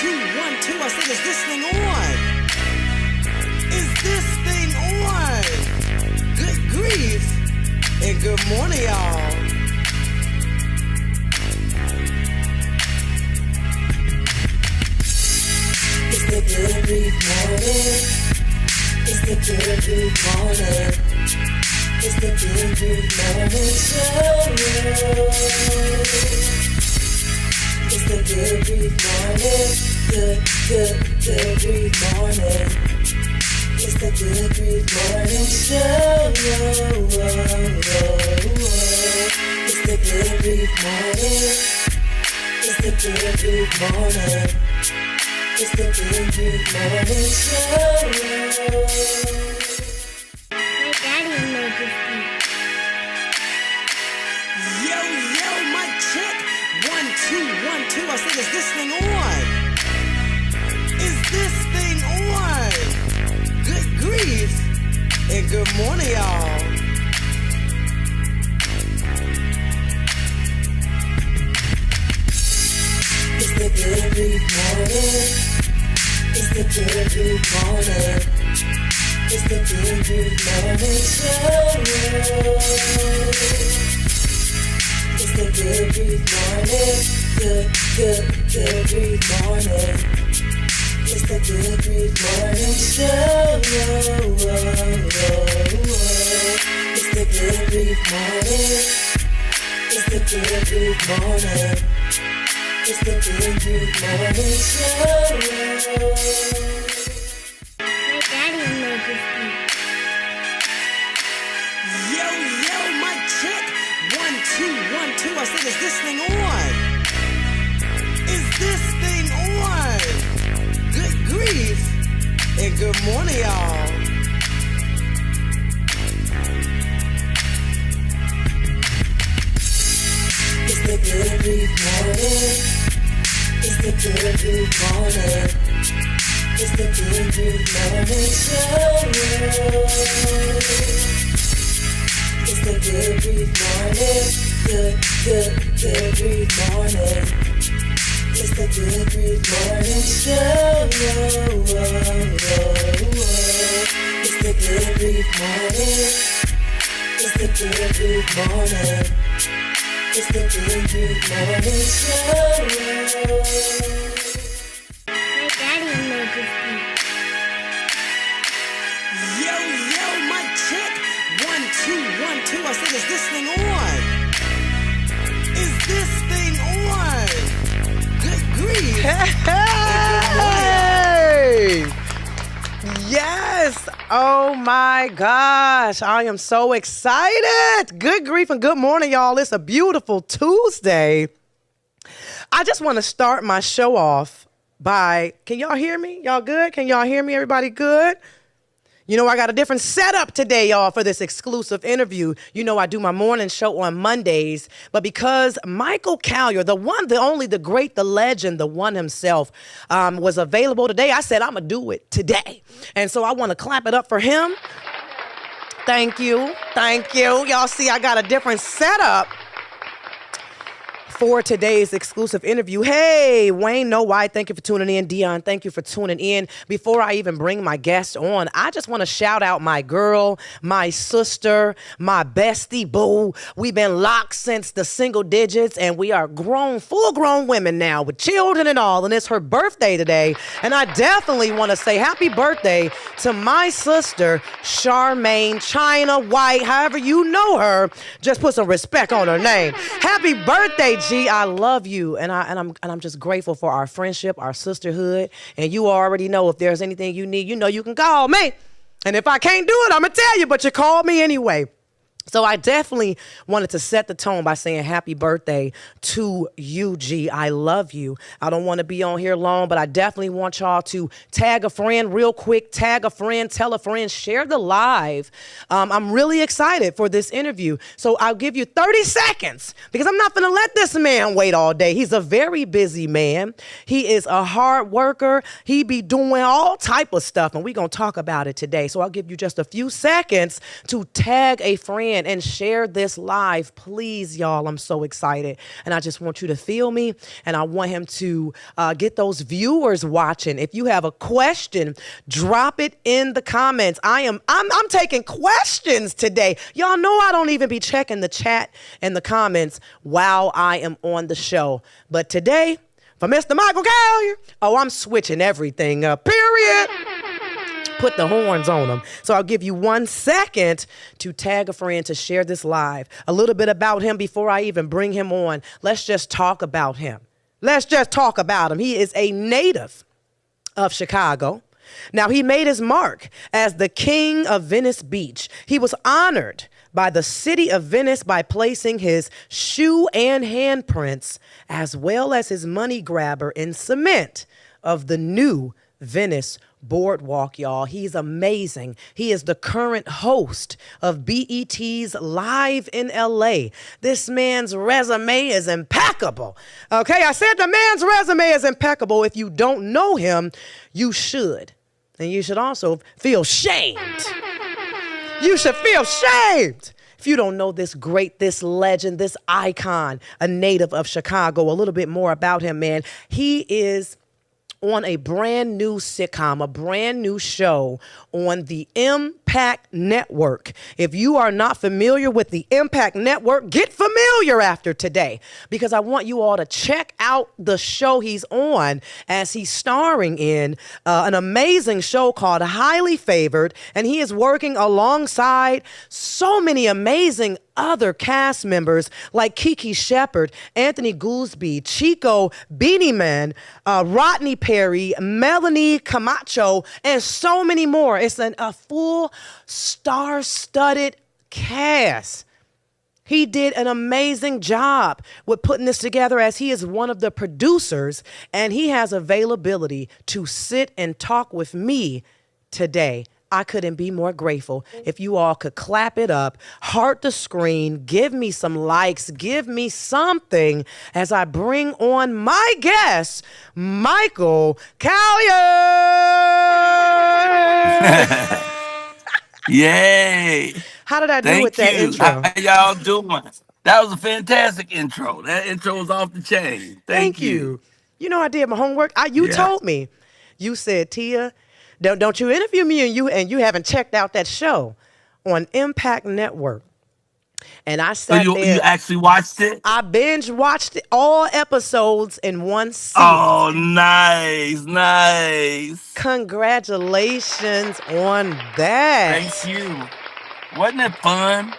two, 1, 2. I said, is this thing on? Is this thing on? Good grief. And good morning, y'all. It's the good grief morning. It's the good grief morning. It's the good grief morning show. It's the good grief morning. Good grief morning. It's the good grief morning show. It's the good grief morning. It's the good grief morning. It's the good grief morning show. My daddy made this beat. Yo, my check. 1, 2, 1, 2. I said, is this thing on? Is this thing on? Good grief. And good morning, y'all. It's the good grief morning. It's the good grief morning. It's the good grief morning show. It's the good grief morning. Good grief morning. It's the good grief morning show. It's the good grief morning. It's the good grief morning. It's the good grief morning show. My daddy made this beat. Yo, my check. 1, 2, 1, 2. I said, is this thing on? Is this thing on? Good grief. And good morning, y'all. It's the good grief morning. It's the good grief morning. It's the good grief morning show. It's the good grief morning. Good grief morning. It's the good grief morning show. It's the good grief morning. It's the good grief morning. It's the good grief morning show. My daddy made this beat. Yo, my check. 1, 2, 1, 2. I said, is this thing on? Is this thing on? Good grief. Hey! Yes! Oh my gosh, I am so excited. Good grief and good morning, y'all. It's a beautiful Tuesday. I just want to start my show off by, can y'all hear me? Y'all good? Can y'all hear me? Everybody good? You know, I got a different setup today, y'all, for this exclusive interview. You know, I do my morning show on Mondays, but because Michael Colyar, the one, the only, the great, the legend, the one himself, was available today, I said, I'm going to do it today. And so I want to clap it up for him. Thank you. Thank you. Y'all see, I got a different setup for today's exclusive interview. Hey, Wayne, no why. Thank you for tuning in. Dion, thank you for tuning in. Before I even bring my guest on, I just want to shout out my girl, my sister, my bestie, boo. We've been locked since the single digits, and we are grown, full-grown women now with children and all, and it's her birthday today. And I definitely want to say happy birthday to my sister, Charmaine China White, however you know her. Just put some respect on her name. Happy birthday, G. I love you, and I'm just grateful for our friendship, our sisterhood, and you already know if there's anything you need, you know you can call me. And if I can't do it, I'm gonna tell you, but you call me anyway. So I definitely wanted to set the tone by saying happy birthday to you, G. I love you. I don't want to be on here long, but I definitely want y'all to tag a friend real quick, tag a friend, tell a friend, share the live. I'm really excited for this interview. So I'll give you 30 seconds because I'm not going to let this man wait all day. He's a very busy man. He is a hard worker. He be doing all type of stuff, and we're going to talk about it today. So I'll give you just a few seconds to tag a friend in and share this live. Please, y'all, I'm so excited. And I just want you to feel me, and I want him to get those viewers watching. If you have a question, drop it in the comments. I'm taking questions today. Y'all know I don't even be checking the chat and the comments while I am on the show. But today, for Mr. Michael Colyar, I'm switching everything up, period. Put the horns on them. So I'll give you 1 second to tag a friend to share this live. A little bit about him before I even bring him on. Let's just talk about him. He is a native of Chicago. Now, he made his mark as the king of Venice Beach. He was honored by the city of Venice by placing his shoe and handprints, as well as his money grabber, in cement of the new Venice Boardwalk, y'all. He's amazing. He is the current host of BET's Live in LA. This man's resume is impeccable. Okay, I said the man's resume is impeccable. If you don't know him, you should. And you should also feel shamed. You should feel shamed if you don't know this great, this legend, this icon, a native of Chicago. A little bit more about him, man. He is on a brand new sitcom, a brand new show on the Impact Network. If you are not familiar with the Impact Network, get familiar after today, because I want you all to check out the show he's on, as he's starring in an amazing show called Highly Favored, and he is working alongside so many amazing other cast members like Kiki Shepard, Anthony Goolsby, Chico Beanie Man, Rodney Perry, Melanie Camacho, and so many more. It's a full star-studded cast. He did an amazing job with putting this together, as he is one of the producers, and he has availability to sit and talk with me today. I couldn't be more grateful. If you all could clap it up, heart the screen, give me some likes, give me something as I bring on my guest, Michael Colyar. Yay. How did I do Thank with that you. intro? How y'all doing? That was a fantastic intro. That intro was off the chain. Thank you. You know, I did my homework. You told me. You said, Tia, don't you interview me and you haven't checked out that show on Impact Network. And I sat So there. you actually watched it? I binge watched all episodes in one sitting. Oh, nice. Congratulations on that. Thank you. Wasn't it fun?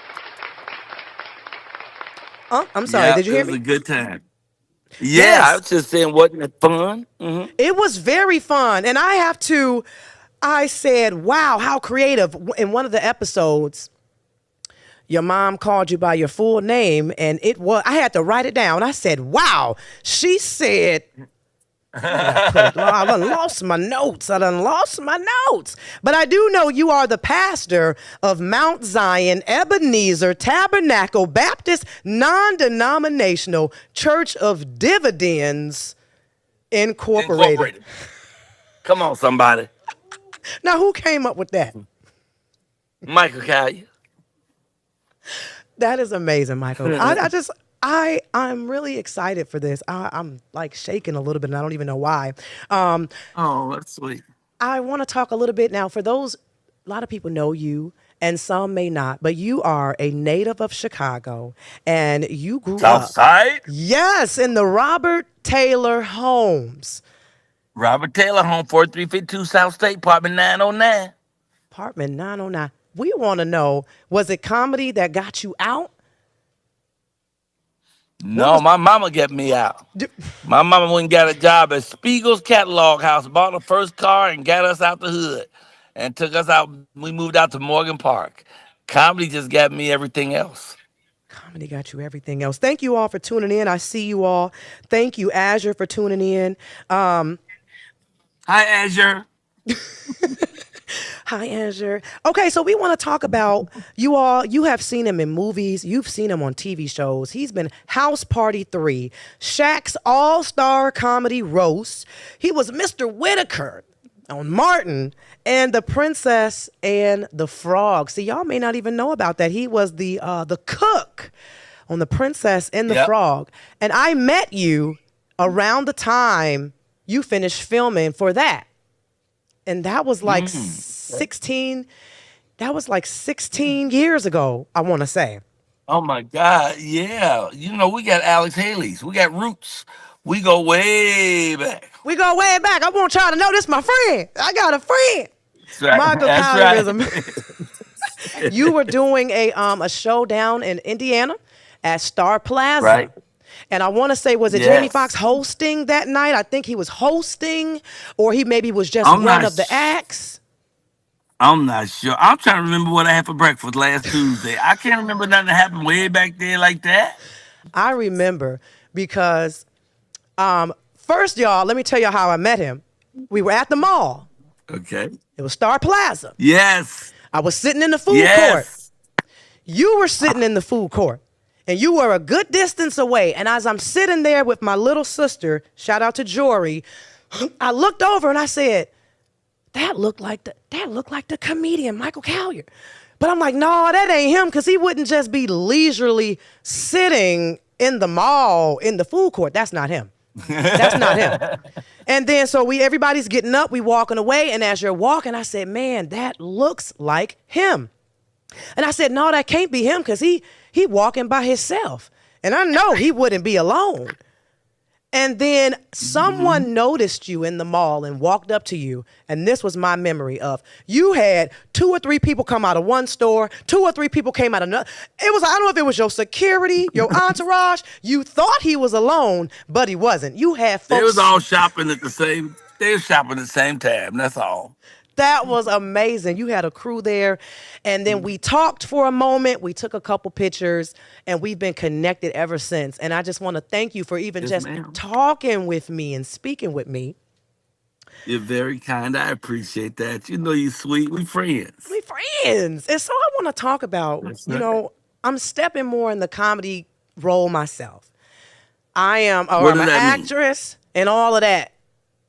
Oh, I'm sorry. Yeah, Did you hear it was me? a good time. Yeah, Yes. I was just saying, wasn't it fun? Mm-hmm. It was very fun. And I said, wow, how creative. In one of the episodes, your mom called you by your full name, and I had to write it down. I said, wow. She said, I done lost my notes. But I do know you are the pastor of Mount Zion Ebenezer Tabernacle Baptist Non-Denominational Church of Dividends Incorporated. Come on, somebody. Now, who came up with that? Michael Colyar. That is amazing, Michael. I'm really excited for this. I'm like shaking a little bit, and I don't even know why. Oh, that's sweet. I want to talk a little bit now. For those, a lot of people know you, and some may not, but you are a native of Chicago, and you grew up. Southside? Yes, in the Robert Taylor homes. Robert Taylor home, 4352 South State, apartment 909. Apartment 909. We want to know, was it comedy that got you out? No, my mama got me out. My mama went and got a job at Spiegel's Catalog House, bought her first car and got us out the hood and took us out. We moved out to Morgan Park. Comedy just got me everything else. Comedy got you everything else. Thank you all for tuning in. I see you all. Thank you, Azure, for tuning in. Hi, Azure. Hi, Azure. Okay, so we want to talk about you all. You have seen him in movies. You've seen him on TV shows. He's been House Party 3, Shaq's All-Star Comedy Roast. He was Mr. Whitaker, on Martin and the Princess and the Frog. See, y'all may not even know about that. He was the cook on the Princess and the Yep. Frog. And I met you around the time you finished filming for that. And that was like 16, that was like 16 years ago, I want to say. Oh my God, yeah. You know, we got Alex Haley's. We got roots. We go way back. We go way back. I want y'all to know this my friend. I got a friend. That's right. Michael That's Colyar is right. You were doing a show down in Indiana at Star Plaza. Right. And I want to say, was it Jamie Yes. Foxx hosting that night? I think he was hosting, or he maybe was just I'm one not of the s- acts. I'm not sure. I'm trying to remember what I had for breakfast last Tuesday. I can't remember nothing that happened way back there like that. I remember because first, y'all, let me tell you how I met him. We were at the mall. Okay. It was Star Plaza. Yes. I was sitting in the food court. Yes. You were sitting in the food court, and you were a good distance away. And as I'm sitting there with my little sister, shout out to Jory, I looked over and I said, that looked like the comedian Michael Colyar. But I'm like, no, that ain't him, because he wouldn't just be leisurely sitting in the mall in the food court. That's not him. That's not him. And then so everybody's getting up, we walking away, and as you're walking, I said, man, that looks like him. And I said, no, that can't be him, because he walking by himself. And I know he wouldn't be alone. And then someone noticed you in the mall and walked up to you. And this was my memory of, you had 2 or 3 people come out of one store, 2 or 3 people came out of another. It was, I don't know if it was your security, your entourage. You thought he was alone, but he wasn't. You had folks. They was all shopping at the same. They were shopping at the same time. That's all. That was amazing. You had a crew there. And then we talked for a moment. We took a couple pictures, and we've been connected ever since. And I just want to thank you for even Yes, just ma'am. talking with me and speaking with me. You're very kind. I appreciate that. You know you sweet. We friends. We friends. And so I want to talk about, That's you right. know, I'm stepping more in the comedy role myself. I am, or What I'm does an that mean? actress and all of that.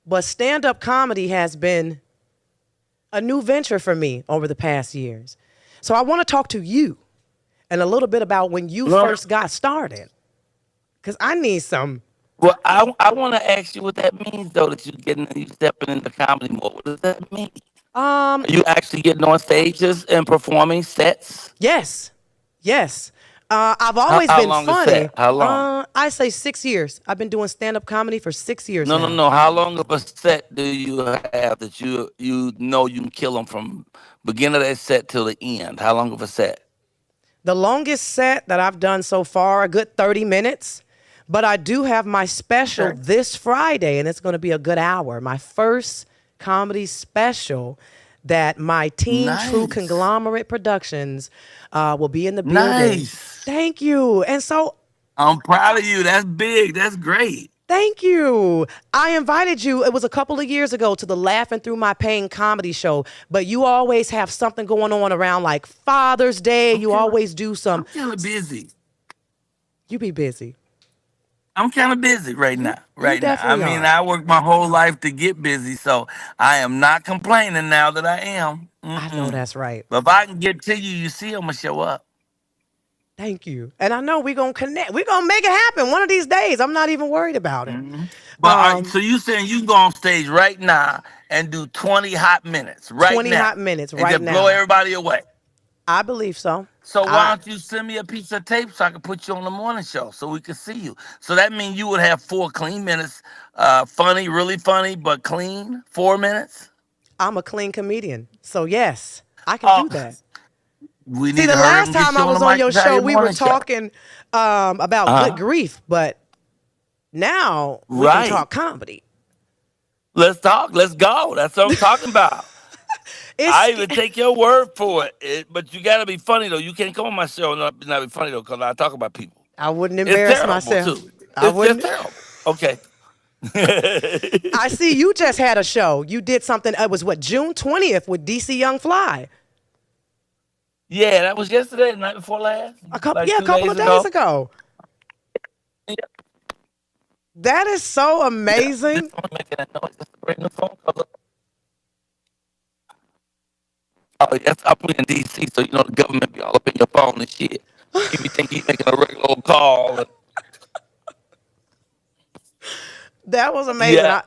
But stand-up comedy has been a new venture for me over the past years. So I want to talk to you and a little bit about when you Well, first got started. Because I need some. well, I want to ask you what that means though. That you stepping into comedy more. What does that mean? Are you actually getting on stages and performing sets? Yes. Yes. I've How, always how been long is funny. that? How long? I say 6 years. I've been doing stand-up comedy for 6 years No, no, now. no. How long of a set do you have that you know you can kill them from beginning of that set till the end? How long of a set? The longest set that I've done so far, a good 30 minutes. But I do have my special Okay. this Friday, and it's going to be a good hour. My first comedy special that my team, True Nice. Conglomerate Productions, will be in the building. Nice. Thank you. And so, I'm proud of you. That's big. That's great. thank you. I invited you, it was a couple of years ago, to the Laughing Through My Pain comedy show. But you always have something going on around like Father's Day. I'm You kind of always do I'm some. kind of busy. You be busy. I'm kind of busy right now. You Right now. I definitely mean, are. I worked my whole life to get busy, so I am not complaining now that I am. I know Mm-mm. that's right. But if I can get to you, you see, I'm gonna show up. Thank you. And I know we're going to connect. We're going to make it happen one of these days. I'm not even worried about it. But Um, so you saying you can go on stage right now and do 20 hot minutes right 20 now hot minutes and right just blow now. everybody away? I believe so. So why I don't you send me a piece of tape so I can put you on the morning show so we can see you? So that means you would have 4 clean minutes, funny, really funny, but clean 4 minutes. I'm a clean comedian. So yes, I can Oh, do that. we See, need the to hurry up last and get time you I on was the on your Mike show, Italian we were morning show. talking about good Uh-huh. grief, but now we can Right. talk comedy. Let's talk. Let's go. That's what I'm talking about. I even It's take your word for it. But you got to be funny, though. You can't come on my show and not be funny, though, because I talk about people. I wouldn't It's embarrass terrible, myself. too. I It's just wouldn't. terrible. Okay. I see you just had a show. You did something. It was what, June 20th with DC Young Fly. Yeah, that was yesterday, the night before last, like A 2 couple days of days ago. ago. Yeah, That is so yeah. This amazing. phone making that noise. That's a brand new phone cover. That's up in D.C., so you know the government be all up in your phone and shit. You be think he's making a regular old call. That was amazing. Yeah,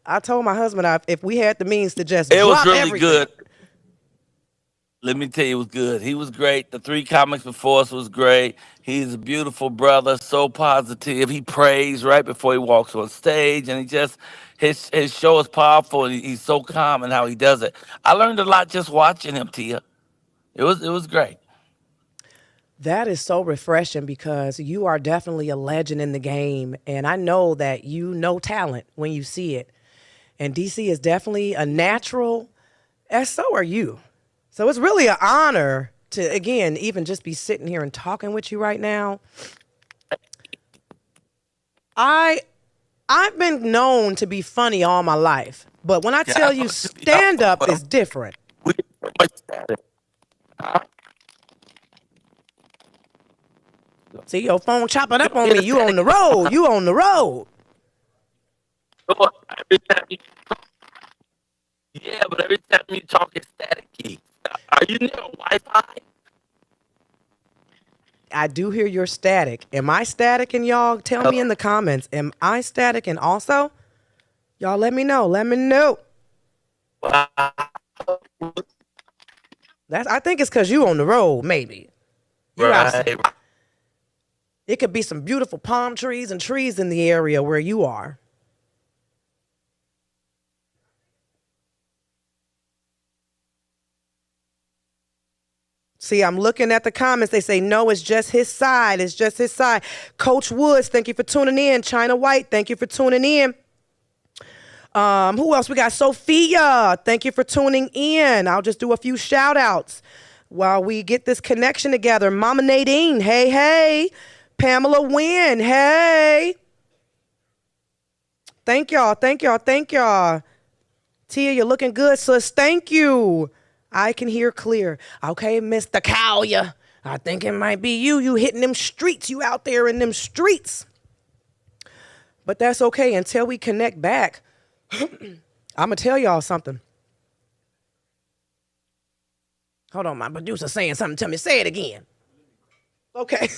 I told my husband if we had the means to just it was drop really everything. good. Let me tell you, it was good. He was great. The 3 comics before us was great. He's a beautiful brother, so positive. He prays right before he walks on stage, and his show is powerful. And he's so calm in how he does it. I learned a lot just watching him, Tia. It was great. That is so refreshing because you are definitely a legend in the game. And I know that you know talent when you see it. And DC is definitely a natural, as so are you. So it's really an honor to, again, even just be sitting here and talking with you right now. I've been known to be funny all my life. But when I tell you stand-up is different. We get so much static. See, your phone chopping up on me. You on the road. You on the road. Every time yeah, but every time you talk, it's staticky. Are you near Wi-Fi? I do hear your static. Am I static? And y'all tell me in the comments. Am I static? And also, y'all let me know. Let me know. I think it's because you on the road, maybe. Right. It could be some beautiful palm trees and trees in the area where you are. See, I'm looking at the comments. They say, no, it's just his side. It's just his side. Coach Woods, thank you for tuning in. China White, thank you for tuning in. Who else? We got Sophia. Thank you for tuning in. I'll just do a few shout outs while we get this connection together. Mama Nadine, hey, hey. Pamela Wynn, hey. Thank y'all, thank y'all, thank y'all. Tia, you're looking good, sis. Thank you. I can hear clear. Okay, Mr. Colyar, I think it might be you. You hitting them streets. You out there in them streets. But that's okay until we connect back. I'm going to tell y'all something. Hold on, my producer's saying something to me. Say it again. Okay.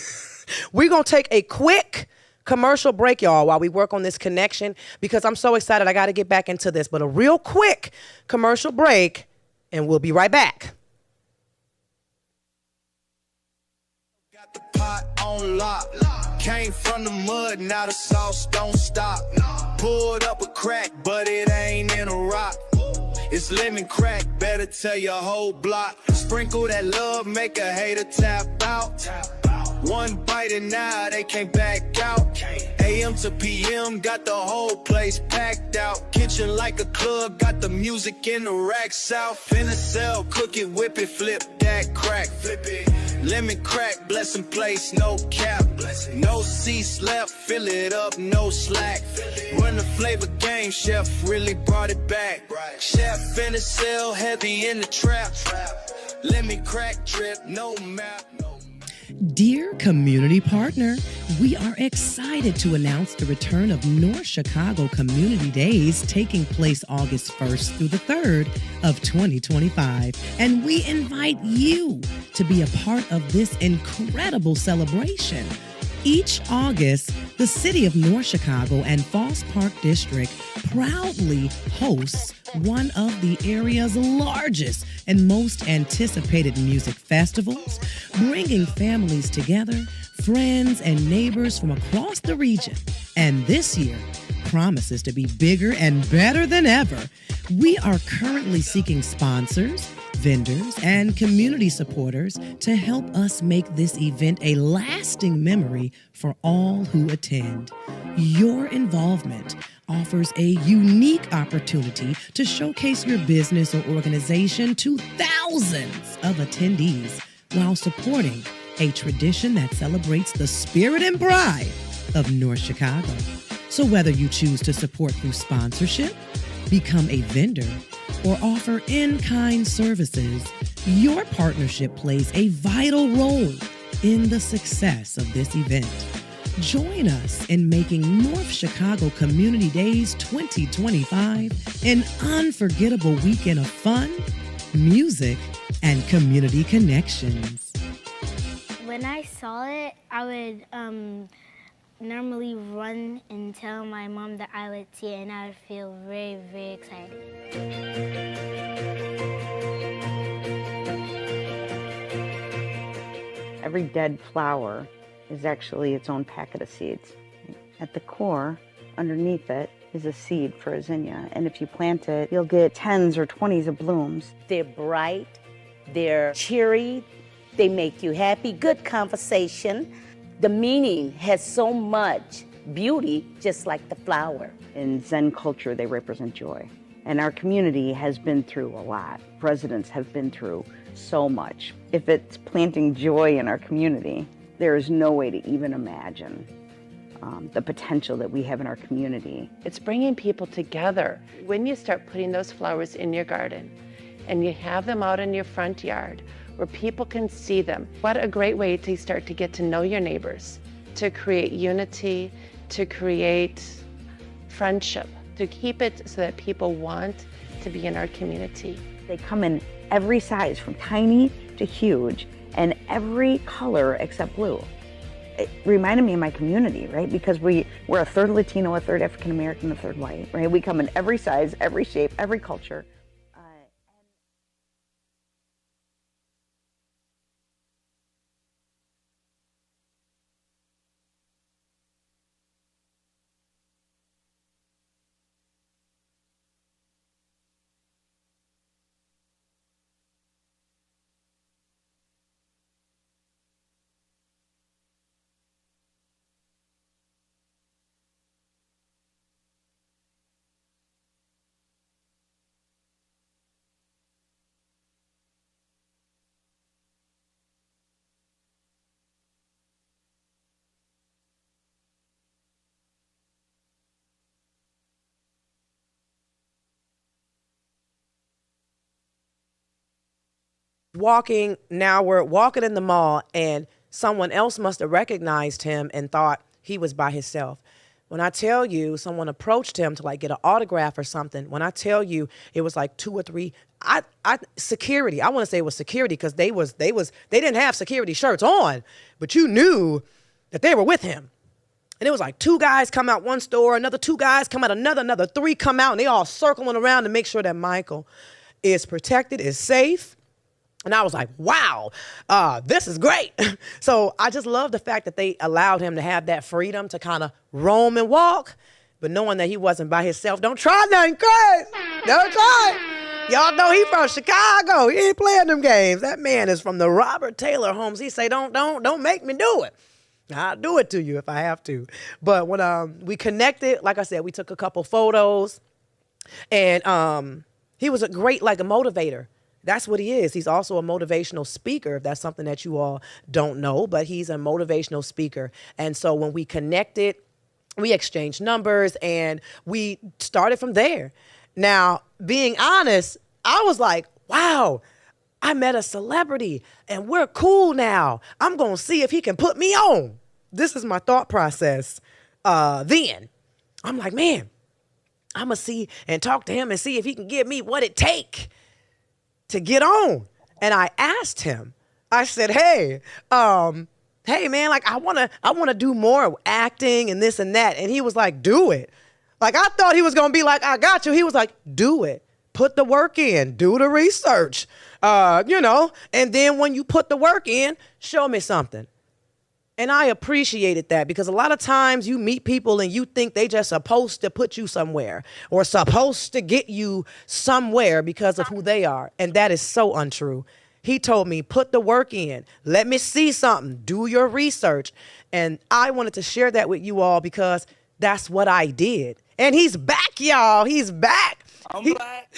We're going to take a quick commercial break, y'all, while we work on this connection because I'm so excited. I got to get back into this. But a real quick commercial break, and we'll be right back. Got the pot on lock. Came from the mud, now the sauce don't stop. Pulled up a crack, but it ain't in a rock. It's lemon crack, better tell your whole block. Sprinkle that love, make a hater tap out. One bite and now they can't back out. AM to PM, got the whole place packed out. Kitchen like a club, got the music in the racks out. Finna sell, cook it, whip it, flip that crack. Flip it. Lemon crack, blessing place, no cap. No seats left, fill it up, no slack. Run the flavor game, chef really brought it back. Chef finna sell, heavy in the trap. Lemon crack drip, no map. Dear community partner, we are excited to announce the return of North Chicago Community Days taking place August 1st through the 3rd of 2025. And we invite you to be a part of this incredible celebration. Each August, the city of North Chicago and Falls Park District proudly hosts one of the area's largest and most anticipated music festivals, bringing families together, friends and neighbors from across the region. And this year promises to be bigger and better than ever. We are currently seeking sponsors, vendors, and community supporters to help us make this event a lasting memory for all who attend. Your involvement offers a unique opportunity to showcase your business or organization to thousands of attendees while supporting a tradition that celebrates the spirit and pride of North Chicago. So whether you choose to support through sponsorship, become a vendor, or offer in-kind services, your partnership plays a vital role in the success of this event. Join us in making North Chicago Community Days 2025 an unforgettable weekend of fun, music, and community connections. When I saw it, I would normally run and tell my mom that I would see it, and I would feel very, very excited. Every dead flower is actually its own packet of seeds. At the core, underneath it, is a seed for a zinnia. And if you plant it, you'll get 10s or 20s of blooms. They're bright, they're cheery, they make you happy, good conversation. The meaning has so much beauty, just like the flower. In Zen culture, they represent joy. And our community has been through a lot. Presidents have been through so much. If it's planting joy in our community, there is no way to even imagine the potential that we have in our community. It's bringing people together. When you start putting those flowers in your garden and you have them out in your front yard where people can see them, what a great way to start to get to know your neighbors, to create unity, to create friendship, to keep it so that people want to be in our community. They come in every size, from tiny to huge, and every color except blue. It reminded me of my community, right? Because we're a third Latino, a third African American, a third white, right? We come in every size, every shape, every culture. We're walking in the mall, and someone else must have recognized him and thought he was by himself. When I tell you, someone approached him to like get an autograph or something. When I tell you, it was like 2 or 3. Security. I want to say it was security because they didn't have security shirts on, but you knew that they were with him. And it was like 2 guys come out one store, another 2 guys come out another 3 come out, and they all circling around to make sure that Michael is protected, is safe. And I was like, wow, this is great. So I just love the fact that they allowed him to have that freedom to kind of roam and walk, but knowing that he wasn't by himself. Don't try nothing crazy. Don't try. Y'all know he from Chicago. He ain't playing them games. That man is from the Robert Taylor homes. He say, don't make me do it. I'll do it to you if I have to. But when we connected, like I said, we took a couple photos, and he was a great, like a motivator. That's what he is. He's also a motivational speaker, if that's something that you all don't know, but he's a motivational speaker. And so when we connected, we exchanged numbers, and we started from there. Now, being honest, I was like, wow, I met a celebrity, and we're cool now. I'm going to see if he can put me on. This is my thought process then. I'm like, man, I'm going to see and talk to him and see if he can give me what it take to get on. And I asked him, I said, hey man, like I wanna do more acting and this and that. And he was like, do it. Like I thought he was gonna be like, I got you. He was like, do it. Put the work in, do the research, and then when you put the work in, show me something. And I appreciated that, because a lot of times you meet people and you think they just supposed to put you somewhere or supposed to get you somewhere because of who they are. And that is so untrue. He told me, put the work in. Let me see something. Do your research. And I wanted to share that with you all because that's what I did. And he's back, y'all. He's back. I'm black.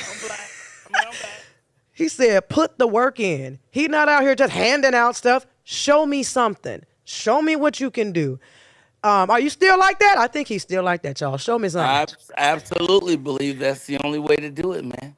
He said, put the work in. He's not out here just handing out stuff. Show me something. Show me what you can do. Are you still like that? I think he's still like that, y'all. Show me something. I absolutely believe that's the only way to do it, man.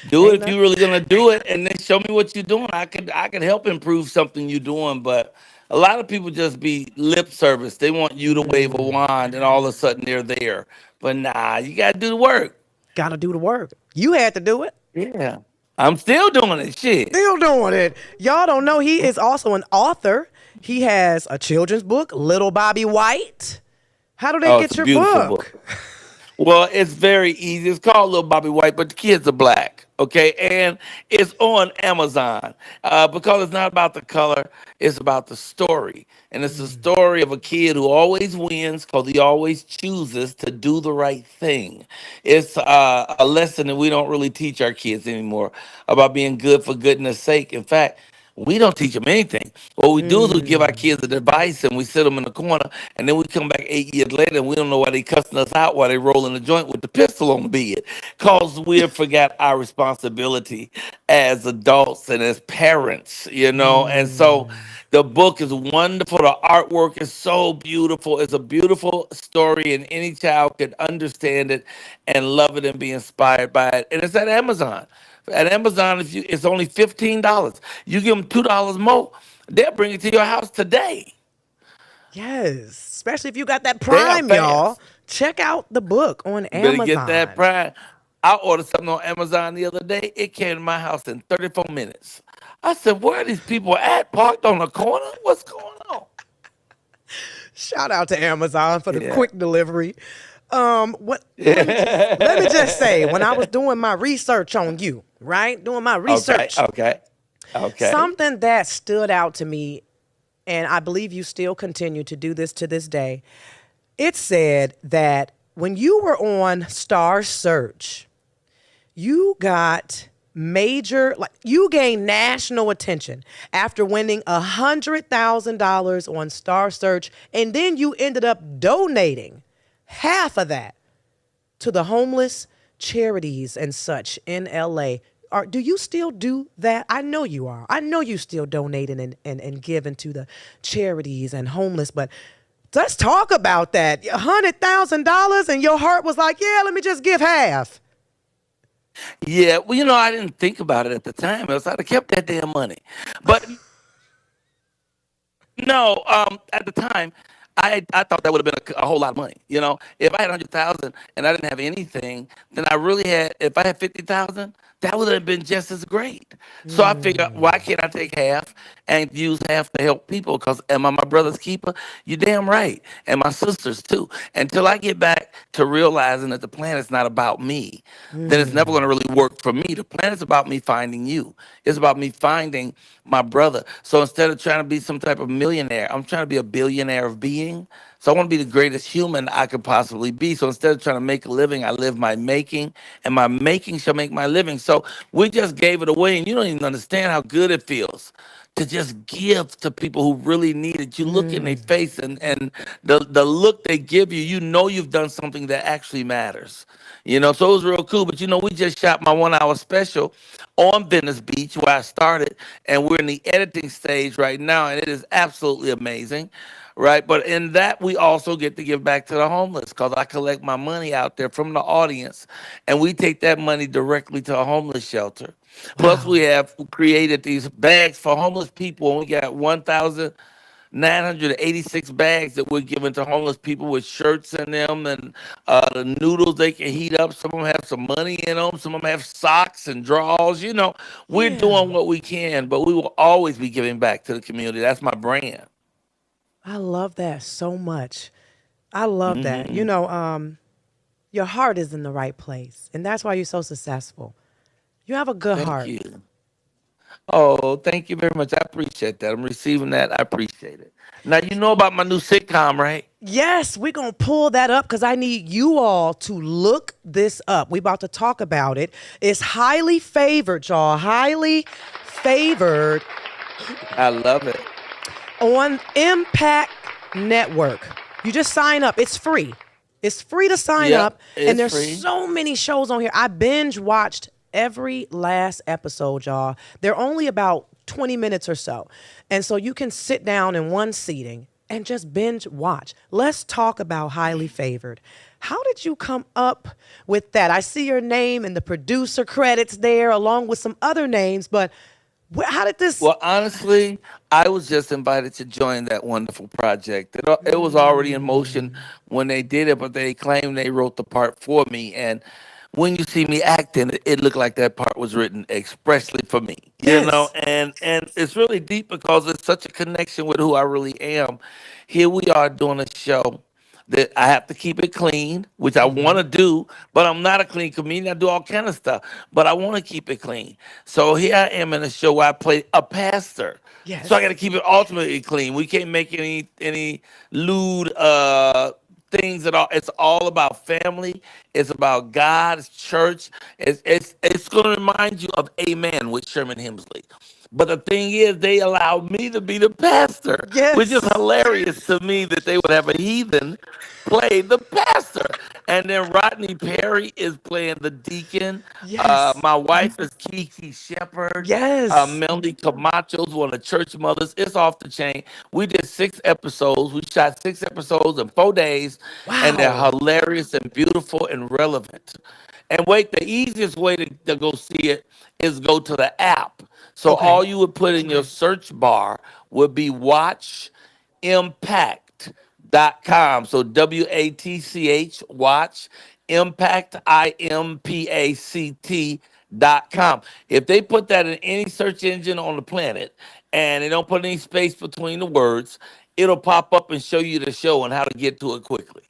Do it if you're really gonna do it, and then show me what you're doing. I could help improve something you're doing, but a lot of people just be lip service. They want you to wave a wand, and all of a sudden they're there. But nah, you gotta do the work. Gotta do the work. You had to do it. Yeah. I'm still doing it. Shit. Still doing it. Y'all don't know he is also an author. He has a children's book, Little Bobby White. How do they Oh, it's get a your beautiful book? book. Well, it's very easy. It's called Little Bobby White, but the kids are black. Okay, and it's on Amazon because it's not about the color; it's about the story, and it's the story of a kid who always wins because he always chooses to do the right thing. It's a lesson that we don't really teach our kids anymore about being good for goodness sake. In fact, we don't teach them anything. What we do is we give our kids a device and we sit them in the corner, and then we come back 8 years later and we don't know why they cussing us out while they rolling the joint with the pistol on the bed, cause we have forgot our responsibility as adults and as parents, you know. And so the book is wonderful. The artwork is so beautiful. It's a beautiful story, and any child can understand it and love it and be inspired by it. And it's at Amazon. At Amazon, if you it's only $15. You give them $2 more, they'll bring it to your house today. Yes, especially if you got that They are Prime, y'all. fast. Check out the book on You better get that Amazon. Prime. I ordered something on Amazon the other day. It came to my house in 34 minutes. I said, "Where are these people at? Parked on the corner? What's going on?" Shout out to Amazon for the Yeah. quick delivery. What? Let me just say, when I was doing my research on you, right? Doing my Okay. research, Okay. Okay. something that stood out to me, and I believe you still continue to do this to this day. It said that when you were on Star Search, you got major, like you gained national attention after winning $100,000 on Star Search, and then you ended up donating half of that to the homeless charities and such in LA. Do you still do that? I know you are. I know you still donating and giving to the charities and homeless, but let's talk about that. $100,000 and your heart was like, yeah, let me just give half. Yeah. Well, I didn't think about it at the time, else I'd have kept that damn money. But no, at the time, I thought that would have been a whole lot of money. If I had 100,000 and I didn't have anything, then I really had. If I had 50,000, that would have been just as great. So I figured, why can't I take half and use half to help people? Because am I my brother's keeper? You damn right, and my sisters too. Until I get back to realizing that the plan is not about me, then it's never going to really work for me. The plan is about me finding you. It's about me finding my brother. So instead of trying to be some type of millionaire, I'm trying to be a billionaire of being. So I want to be the greatest human I could possibly be. So instead of trying to make a living, I live my making, and my making shall make my living. So we just gave it away, and you don't even understand how good it feels to just give to people who really need it. You look in their face, and the look they give you, you've done something that actually matters. So it was real cool. But we just shot my 1 hour special on Venice Beach where I started, and we're in the editing stage right now, and it is absolutely amazing. Right. But in that, we also get to give back to the homeless because I collect my money out there from the audience, and we take that money directly to a homeless shelter. Plus, we Wow. have created these bags for homeless people, and we got 1,986 bags that we're giving to homeless people with shirts in them and the noodles they can heat up. Some of them have some money in them. Some of them have socks and drawers. We're Yeah. doing what we can, but we will always be giving back to the community. That's my brand. I love that so much. I love that. Hmm. Your heart is in the right place, and that's why you're so successful. You have a good Thank heart. you. Oh, thank you very much. I appreciate that. I'm receiving that. I appreciate it. Now, you know about my new sitcom, right? Yes, we're going to pull that up because I need you all to look this up. We about to talk about it. It's highly favored, y'all. Highly favored I love it. on Impact Network. You just sign up. It's free. It's free to sign Yep, up. And it's there's free. so many shows on here. I binge watched every last episode, y'all. They're only about 20 minutes or so. And so you can sit down in one seating and just binge watch. Let's talk about Highly Favored. How did you come up with that? I see your name and the producer credits there along with some other names, but how did this? Well, honestly, I was just invited to join that wonderful project. It was already in motion when they did it, but they claimed they wrote the part for me. And when you see me acting, it looked like that part was written expressly for me, Yes. and it's really deep because it's such a connection with who I really am. Here we are doing a show that I have to keep it clean, which I want Hmm. to do, but I'm not a clean comedian. I do all kind of stuff, but I want to keep it clean. So here I am in a show where I play a pastor. So I got Yes. to keep it ultimately clean. We can't make any lewd things at all. It's all about family. It's about God, it's church. It's going to remind you of Amen with Sherman Hemsley. But the thing is, they allowed me to be the pastor, which is Yes. hilarious to me that they would have a heathen play the pastor. And then Rodney Perry is playing the deacon. Yes. My wife is Kiki Shepherd. Yes. Melody Camacho's one of the church mothers. It's off the chain. We did 6 episodes. We shot 6 episodes in 4 days, and they're Wow. hilarious and beautiful and relevant. And wait, the easiest way to go see it is go to the app. So Okay. all you would put in your search bar would be Watch Impact.com. So WATCH, Watch Impact, IMPACT.com. If they put that in any search engine on the planet and they don't put any space between the words, it'll pop up and show you the show and how to get to it quickly.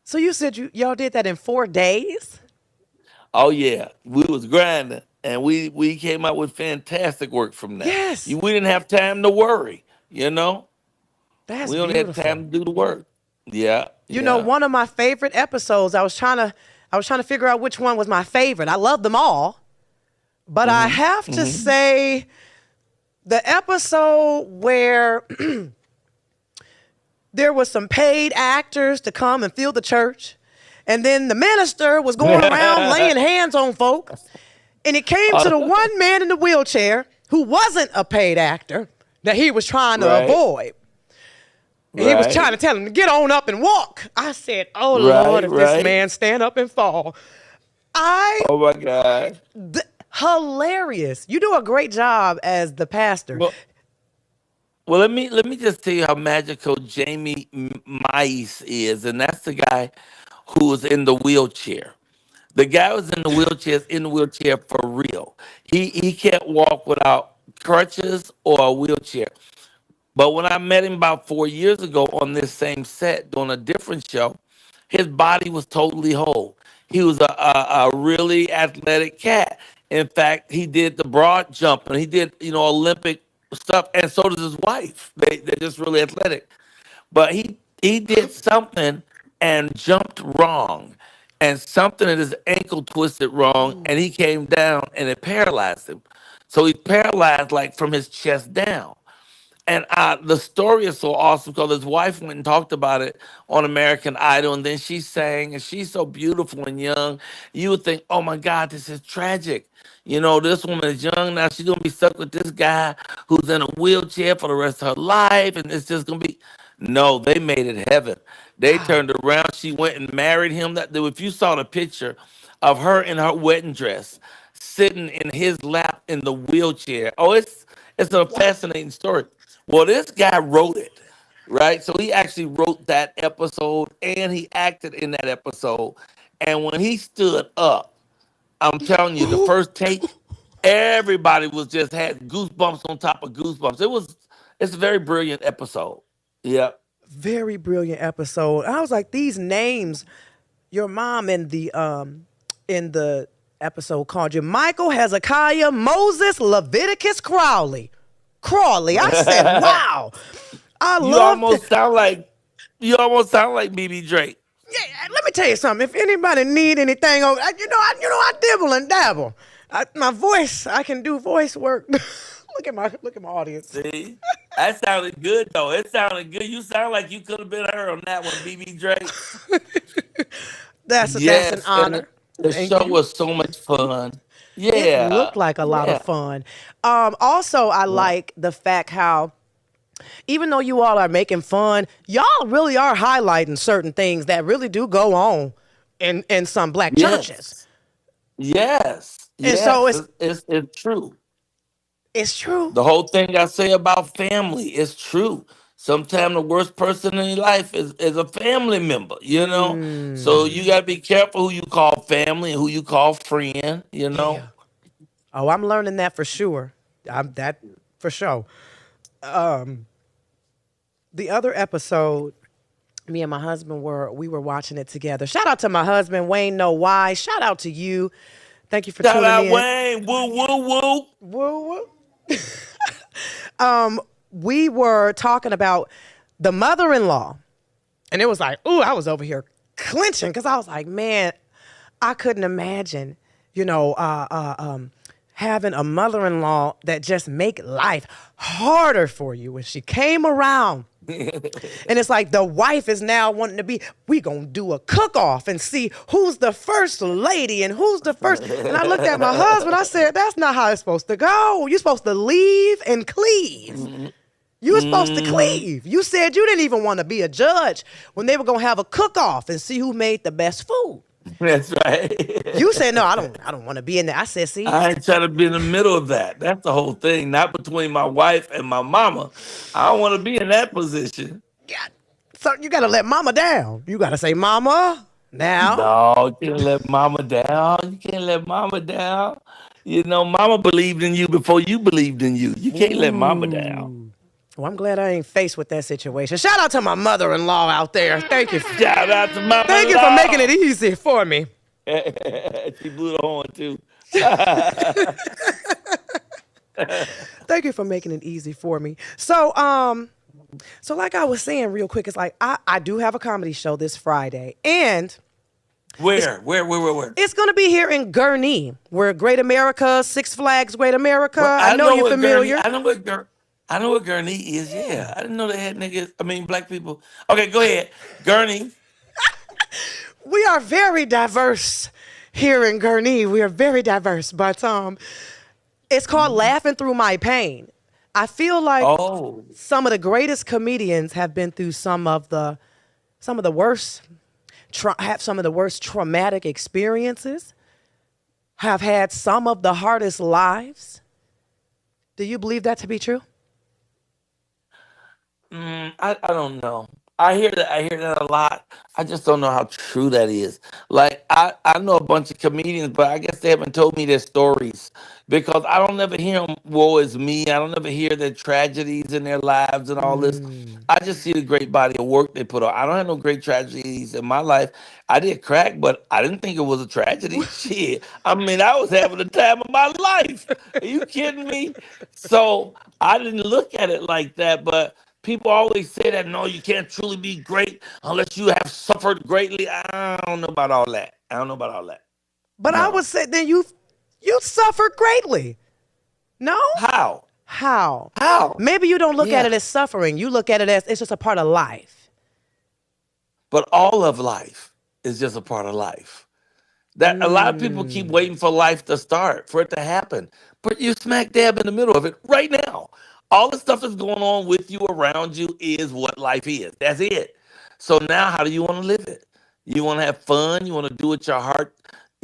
So you said y'all did that in 4 days? Oh yeah, we was grinding, and we came out with fantastic work from that. Yes. We didn't have time to worry, you know. That's We only had beautiful. time to do the work. Yeah, You know, yeah. one of my favorite episodes, I was trying to figure out which one was my favorite. I love them all, but I Hmm. have to Hmm. say the episode where there was some paid actors to come and fill the church, and then the minister was going around laying hands on folk, and it came to the one man in the wheelchair who wasn't a paid actor that he was trying to Right, avoid. And he was trying to right, tell him to get on up and walk. I said, "Oh Lord, right, if this right. man stand up and fall." I Oh my God. Hilarious. You do a great job as the pastor. Well, well, let me just tell you how magical Jamie Mice is, and that's the guy who was in the wheelchair. The guy was in the wheelchair for real. He can't walk without crutches or a wheelchair. But when I met him about 4 years ago on this same set doing a different show, his body was totally whole. He was a really athletic cat. In fact, he did the broad jump and he did, Olympic stuff, and so does his wife. They're just really athletic. But he did something and jumped wrong. And something in his ankle twisted wrong, and he came down and it paralyzed him. So he's paralyzed like from his chest down. And the story is so awesome because his wife went and talked about it on American Idol, and then she sang, and she's so beautiful and young. You would think, oh my God, this is tragic. This woman is young now. She's gonna be stuck with this guy who's in a wheelchair for the rest of her life, and it's just gonna be. No, they made it heaven. They Wow. turned around. She went and married him. If you saw the picture of her in her wedding dress, sitting in his lap in the wheelchair. Oh, it's a fascinating story. Well, this guy wrote it, right? So he actually wrote that episode and he acted in that episode. And when he stood up, I'm telling you, the first take, everybody was just had goosebumps on top of goosebumps. It's a very brilliant episode. Yeah. Very brilliant episode. I was like, these names, your mom in the episode called you Michael, Hezekiah, Moses, Leviticus, Crowley. Crawley. I said, wow. I You love the almost sound like you almost sound like BB Drake. Yeah, let me tell you something. If anybody need anything, I dibble and dabble. My voice, I can do voice work. look at my audience. See? That sounded good though. It sounded good. You sound like you could have been her on that one, BB Drake. That's an Yes, and honor. the Thank show you. was so much fun. It Yeah, looked like a lot of yeah. fun. Also, I Yeah. like the fact how even though you all are making fun, y'all really are highlighting certain things that really do go on in some black churches. Yes, yes, And so yes. It's true. it's true. The whole thing I say about family is true. Sometimes the worst person in your life is a family member, you know? So you Mm. got to be careful who you call family and who you call friend, you know? Yeah. Oh, I'm learning that for sure. I'm that for sure. Um, the other episode, me and my husband we were watching it together. Shout out to my husband, Wayne Know Why. Shout out to you. Thank you for Shout tuning out in. Wayne. Woo, woo, woo. Woo, woo. We were talking about the mother-in-law. And it was like, ooh, I was over here clenching because I was like, man, I couldn't imagine, having a mother-in-law that just make life harder for you when she came around. And it's like the wife is now wanting to be, we gonna do a cook-off and see who's the first lady and who's the first. And I looked at my husband, I said, that's not how it's supposed to go. You're supposed to leave and cleave. You were supposed to cleave. You said you didn't even want to be a judge when they were gonna have a cook-off and see who made the best food. That's right. You said, no, I don't want to be in there. I said, see, I ain't trying to be in the middle of that. That's the whole thing. Not between my wife and my mama. I don't want to be in that position. yeah. So you gotta let mama down. You gotta say, mama, now. No, you can't let mama down. You can't let mama down. You know, mama believed in you before you believed in you. You can't let mama down. Ooh. Well, I'm glad I ain't faced with that situation. Shout out to my mother-in-law out there. Thank you. Shout out to mama. Thank you for making it easy for me. She blew the horn too. Thank you for making it easy for me. So like I was saying real quick, it's like I do have a comedy show this Friday. And Where? it's going to be here in Gurnee. We're Great America, Six Flags Great America. Well, I know you're what familiar. I know what Gurney is. Yeah, I didn't know they had niggas. I mean, black people. Okay, go ahead, Gurney. We are very diverse here in Gurnee. We are very diverse, but it's called Laughing Through My Pain. I feel like some of the greatest comedians have been through some of the worst have some of the worst traumatic experiences, have had some of the hardest lives. Do you believe that to be true? I don't know. I hear that a lot. I just don't know how true that is. Like I know a bunch of comedians, but I guess they haven't told me their stories because I don't ever hear them. Woe is me. I don't ever hear their tragedies in their lives and all this. I just see the great body of work they put on. I don't have no great tragedies in my life. I did crack, but I didn't think it was a tragedy. Shit. I mean, I was having the time of my life. Are you kidding me? So I didn't look at it like that, but people always say that, no, you can't truly be great unless you have suffered greatly. I don't know about all that. But I would say then you suffered greatly. No? How? Maybe you don't look at it as suffering. You look at it as it's just a part of life. But all of life is just a part of life. That a lot of people keep waiting for life to start, for it to happen. But you're smack dab in the middle of it right now. All the stuff that's going on with you, around you, is what life is. That's it. So now how do you want to live it? You want to have fun? You want to do what your heart,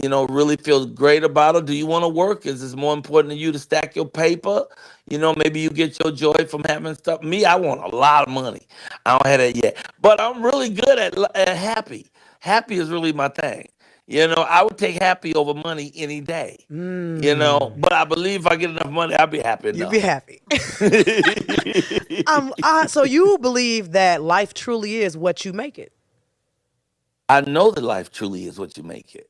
really feels great about it? Do you want to work? Is this more important to you to stack your paper? Maybe you get your joy from having stuff. Me, I want a lot of money. I don't have that yet. But I'm really good at happy. Happy is really my thing. I would take happy over money any day. But I believe if I get enough money, I'll be happy enough. You'll be happy. So you believe that life truly is what you make it? I know that life truly is what you make it.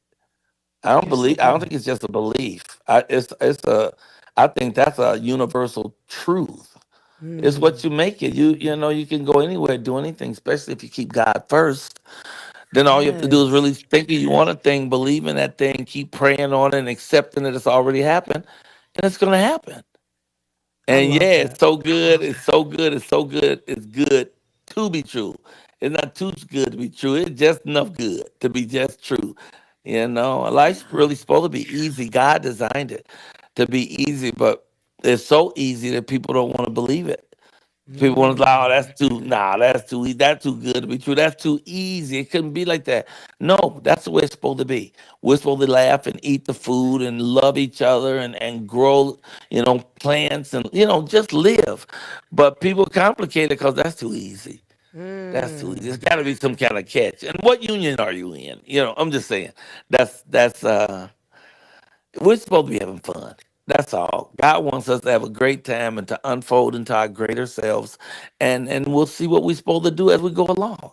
I don't think it's just a belief. I think that's a universal truth. It's what you make it. You can go anywhere, do anything, especially if you keep God first. Then all you have to do is really think you want a thing, believe in that thing, keep praying on it and accepting that it's already happened, and it's going to happen. And it's so good. It's so good. It's so good. It's good to be true. It's not too good to be true. It's just enough good to be just true. Life's really supposed to be easy. God designed it to be easy, but it's so easy that people don't want to believe it. People want to lie, oh, that's too easy. That's too good to be true. That's too easy. It couldn't be like that. No, that's the way it's supposed to be. We're supposed to laugh and eat the food and love each other and grow, plants and, just live. But people complicate it because that's too easy. That's too easy. There's got to be some kind of catch. And what union are you in? I'm just saying. That's we're supposed to be having fun. That's all. God wants us to have a great time and to unfold into our greater selves, and we'll see what we're supposed to do as we go along.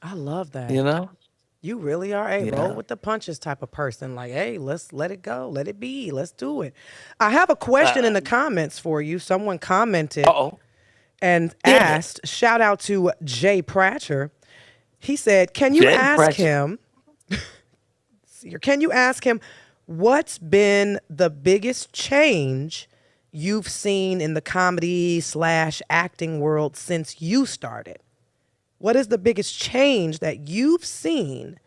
I love that. You know? You really are a roll Yeah. with the punches type of person. Like, hey, let's let it go, let it be, let's do it. I have a Uh question in the comments for you. Someone commented oh. and Hit it. asked, shout out to Jay Pratcher. He said, Jay Pratchett. can you ask him what's been the biggest change you've seen in the comedy / acting world since you started? What is the biggest change that you've seen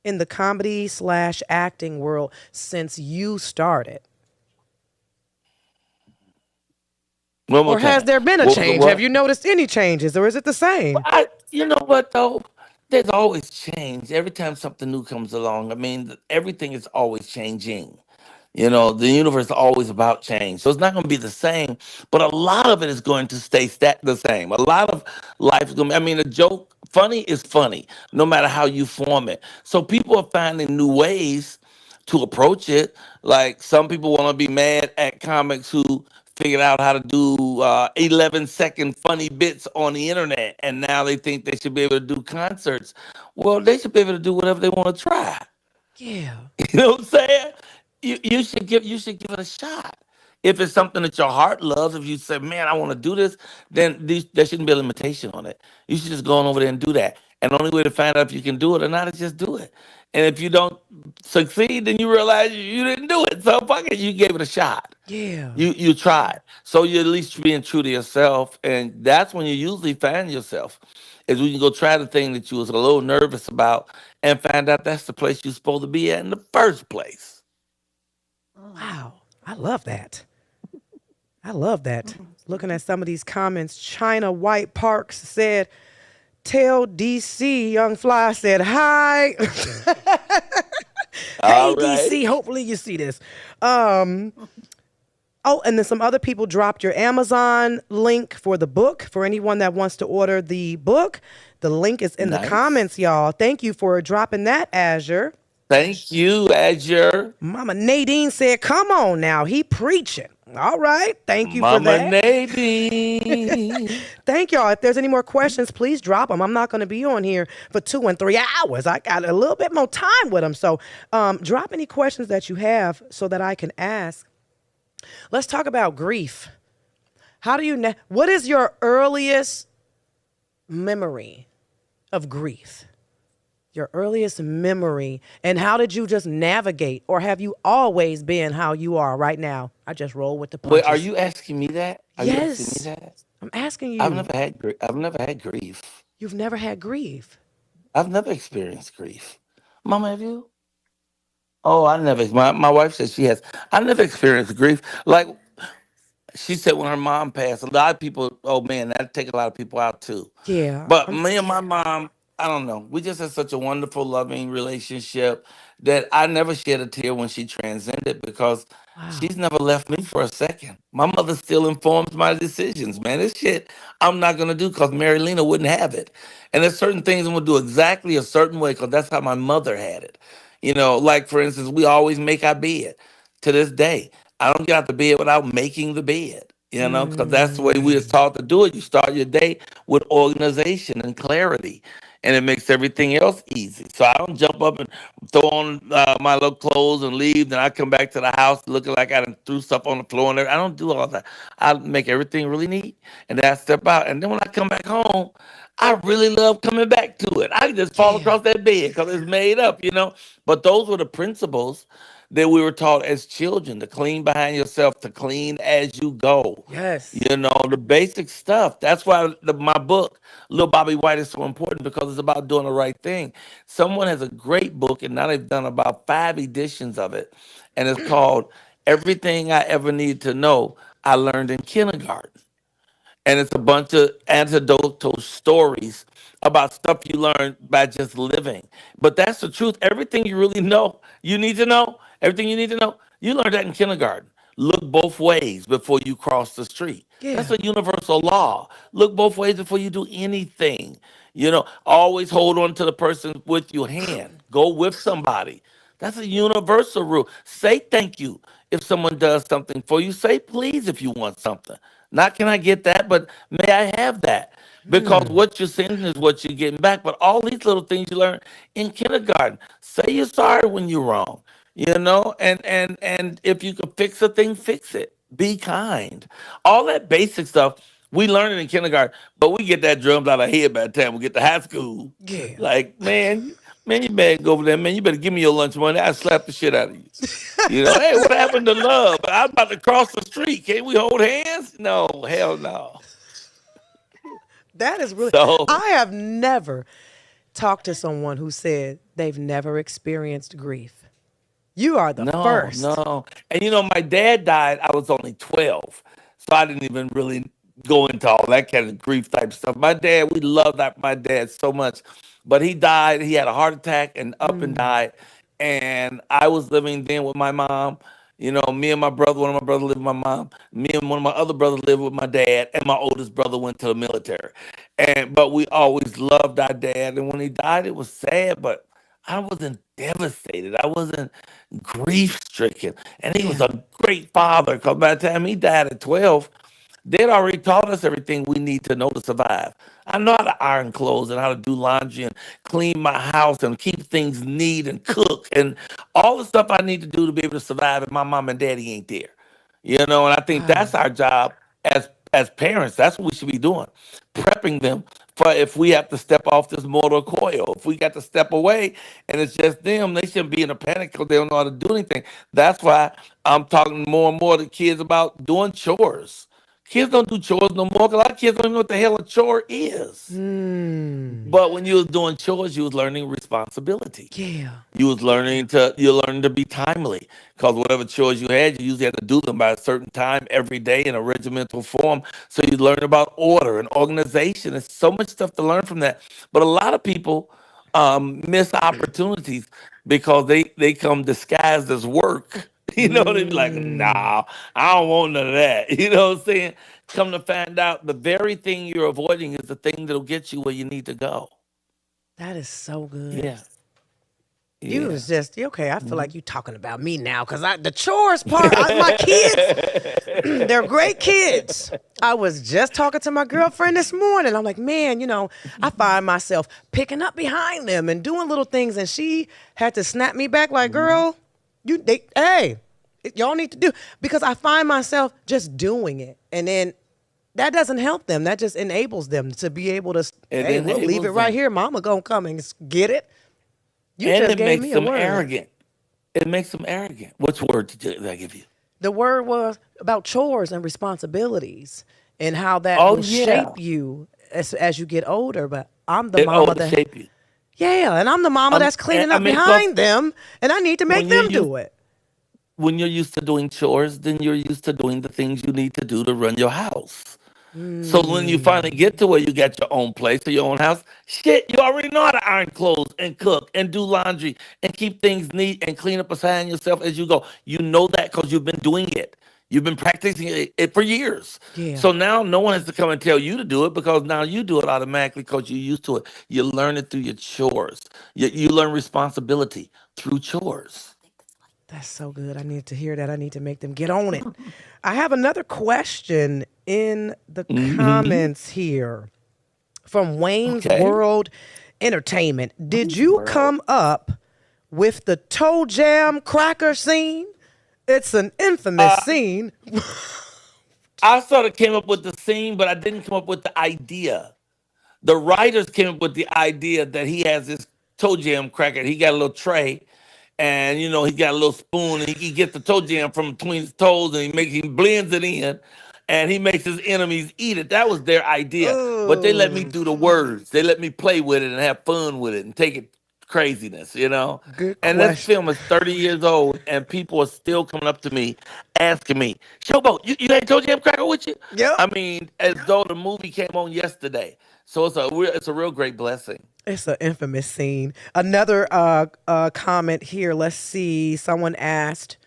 in the comedy / acting world since you started? One more Or has time. there been a What was the change? Have what? you noticed any changes or is it the same? You know what though? There's always change. Every time something new comes along, I mean, everything is always changing. The universe is always about change. So it's not going to be the same, but a lot of it is going to stay the same. A lot of life is going to I mean, a joke, funny is funny, no matter how you form it. So people are finding new ways to approach it. Like some people want to be mad at comics who figured out how to do 11-second funny bits on the internet, and now they think they should be able to do concerts. Well, they should be able to do whatever they want to try. Yeah. You know what I'm saying? You should give it a shot. If it's something that your heart loves, if you say, "Man, I want to do this," then there shouldn't be a limitation on it. You should just go on over there and do that. And the only way to find out if you can do it or not is just do it. And if you don't succeed, then you realize you didn't do it. So fuck it, you gave it a shot. Yeah. You tried. So you're at least being true to yourself, and that's when you usually find yourself. Is when you go try the thing that you was a little nervous about and find out that's the place you're supposed to be at in the first place. Wow. I love that. I love that. Looking at some of these comments, China White Parks said, tell DC Young Fly said hi. Hey All right. DC, hopefully you see this. Oh, and then some other people dropped your Amazon link for the book for anyone that wants to order the book. The link is in the Nice. comments, y'all. Thank you for dropping that, Azure. Thank you, Azure. Mama Nadine said, come on now, he preaching. All right, thank you for Mama that. Nadine. Thank y'all. If there's any more questions, please drop them. I'm not going to be on here for 2 and 3 hours. I got a little bit more time with them. So drop any questions that you have so that I can ask. Let's talk about grief. How do you, what is your earliest memory of grief? Your earliest memory, and how did you just navigate, or have you always been how you are right now? I just roll with the Wait, are punches. you asking me that? Are you asking Yes, me that? I'm asking I've you. never had grief. I've never had grief. You've never had grief. I've never experienced grief. Mama, have you? Oh, I never. My wife says she has. I never experienced grief. Like she said, when her mom passed, a lot of people. Oh man, that take a lot of people out too. Yeah. But me and my mom, I don't know. We just had such a wonderful, loving relationship that I never shed a tear when she transcended because Wow. she's never left me for a second. My mother still informs my decisions, man. This shit I'm not gonna do because Mary Lena wouldn't have it. And there's certain things I'm gonna do exactly a certain way because that's how my mother had it. Like for instance, we always make our bed to this day. I don't get out the bed without making the bed. Because that's the way we was Mm, taught to do it. You start your day with organization and clarity, and it makes everything else easy. So I don't jump up and throw on my little clothes and leave. Then I come back to the house looking like I done threw stuff on the floor and everything. I don't do all that. I make everything really neat, and then I step out. And then when I come back home, I really love coming back to it. I can just fall yeah. across that bed because it's made up. But those were the principles that we were taught as children: to clean behind yourself, to clean as you go. Yes. The basic stuff. That's why my book, Little Bobby White, is so important because it's about doing the right thing. Someone has a great book, and now they've done about 5 editions of it, and it's called Everything I Ever Need to Know I Learned in Kindergarten. and it's a bunch of anecdotal stories about stuff you learn by just living. But that's the truth. Everything you really know, you need to know, everything you need to know, you learned that in kindergarten. Look both ways before you cross the street. That's Yeah. a universal law. Look both ways before you do anything. Always hold on to the person with your hand. Go with somebody. That's a universal rule. Say thank you if someone does something for you. Say please if you want something. Not can I get that, but may I have that? Because what you're sending is what you're getting back. But all these little things you learn in kindergarten. Say you're sorry when you're wrong. And if you can fix a thing, fix it. Be kind. All that basic stuff we learn it in kindergarten, but we get that drummed out of our head by the time we get to high school. Yeah. Like, man, you better go over there, man. You better give me your lunch money. I slap the shit out of you. Hey, what happened to love? I'm about to cross the street. Can't we hold hands? No, hell no. That is really. So I have never talked to someone who said they've never experienced grief. You are the no, first. no. And my dad died. I was only 12, so I didn't even really go into all that kind of grief type stuff. My dad, we loved my dad so much, but he died. He had a heart attack and up and died. And I was living then with my mom. Me and my brother, one of my brothers lived with my mom. Me and one of my other brothers lived with my dad, and my oldest brother went to the military. But we always loved our dad. And when he died, it was sad, but I wasn't devastated. I wasn't grief stricken. And he was a great father because by the time he died at 12, they'd already taught us everything we need to know to survive. I know how to iron clothes and how to do laundry and clean my house and keep things neat and cook and all the stuff I need to do to be able to survive. And my mom and daddy ain't there, and I think that's our job as parents. That's what we should be doing, prepping them for if we have to step off this mortal coil. If we got to step away and it's just them, they shouldn't be in a panic because they don't know how to do anything. That's why I'm talking more and more to kids about doing chores. Kids don't do chores no more. A lot of kids don't even know what the hell a chore is. But when you was doing chores, you was learning responsibility. Yeah. You're learning to be timely. Because whatever chores you had, you usually had to do them by a certain time every day in a regimental form. So you learn about order and organization. There's so much stuff to learn from that. But a lot of people miss opportunities because they come disguised as work. They be like, nah, I don't want none of that. You know what I'm saying? Come to find out the very thing you're avoiding is the thing that'll get you where you need to go. That is so good. Yeah. You was just okay. I feel like you talking about me now because the chores part. My kids, they're great kids. I was just talking to my girlfriend this morning. I'm like, man, I find myself picking up behind them and doing little things, and she had to snap me back, like, girl, hey, y'all need to do, because I find myself just doing it, and then that doesn't help them. That just enables them to be able to. Hey, we'll leave it right here. Mama gonna come and get it. You and just it gave makes me a them word. arrogant. It makes them arrogant. Which word did I give you? The word was about chores and responsibilities and how that will shape you as you get older. But I'm the mama that shape you. Yeah, and I'm the mama that's cleaning up behind them, and I need to make them do it. When you're used to doing chores, then you're used to doing the things you need to do to run your house. So when you finally get to where you got your own place or your own house, shit, you already know how to iron clothes and cook and do laundry and keep things neat and clean up beside yourself as you go. You know that because you've been doing it. You've been practicing it for years. Yeah. So now no one has to come and tell you to do it because now you do it automatically because you're used to it. You learn it through your chores. You learn responsibility through chores. That's so good. I need to hear that. I need to make them get on it. I have another question in the comments here from Wayne's World Entertainment. Did you come up with the toe jam cracker scene? It's an infamous scene. I sort of came up with the scene, but I didn't come up with the idea. The writers came up with the idea that he has this toe jam cracker. He got a little tray. And he got a little spoon, and he gets the toe jam from between his toes, and he blends it in, and he makes his enemies eat it. That was their idea. But they let me do the words. They let me play with it and have fun with it and take it craziness, you know. Good And this question. film is 30 years old, and people are still coming up to me asking me, Showboat, you ain't told Jim Cracker with you? Yep. I mean, as though the movie came on yesterday. So it's a real great blessing. It's an infamous scene. Another comment here. Let's see. Someone asked,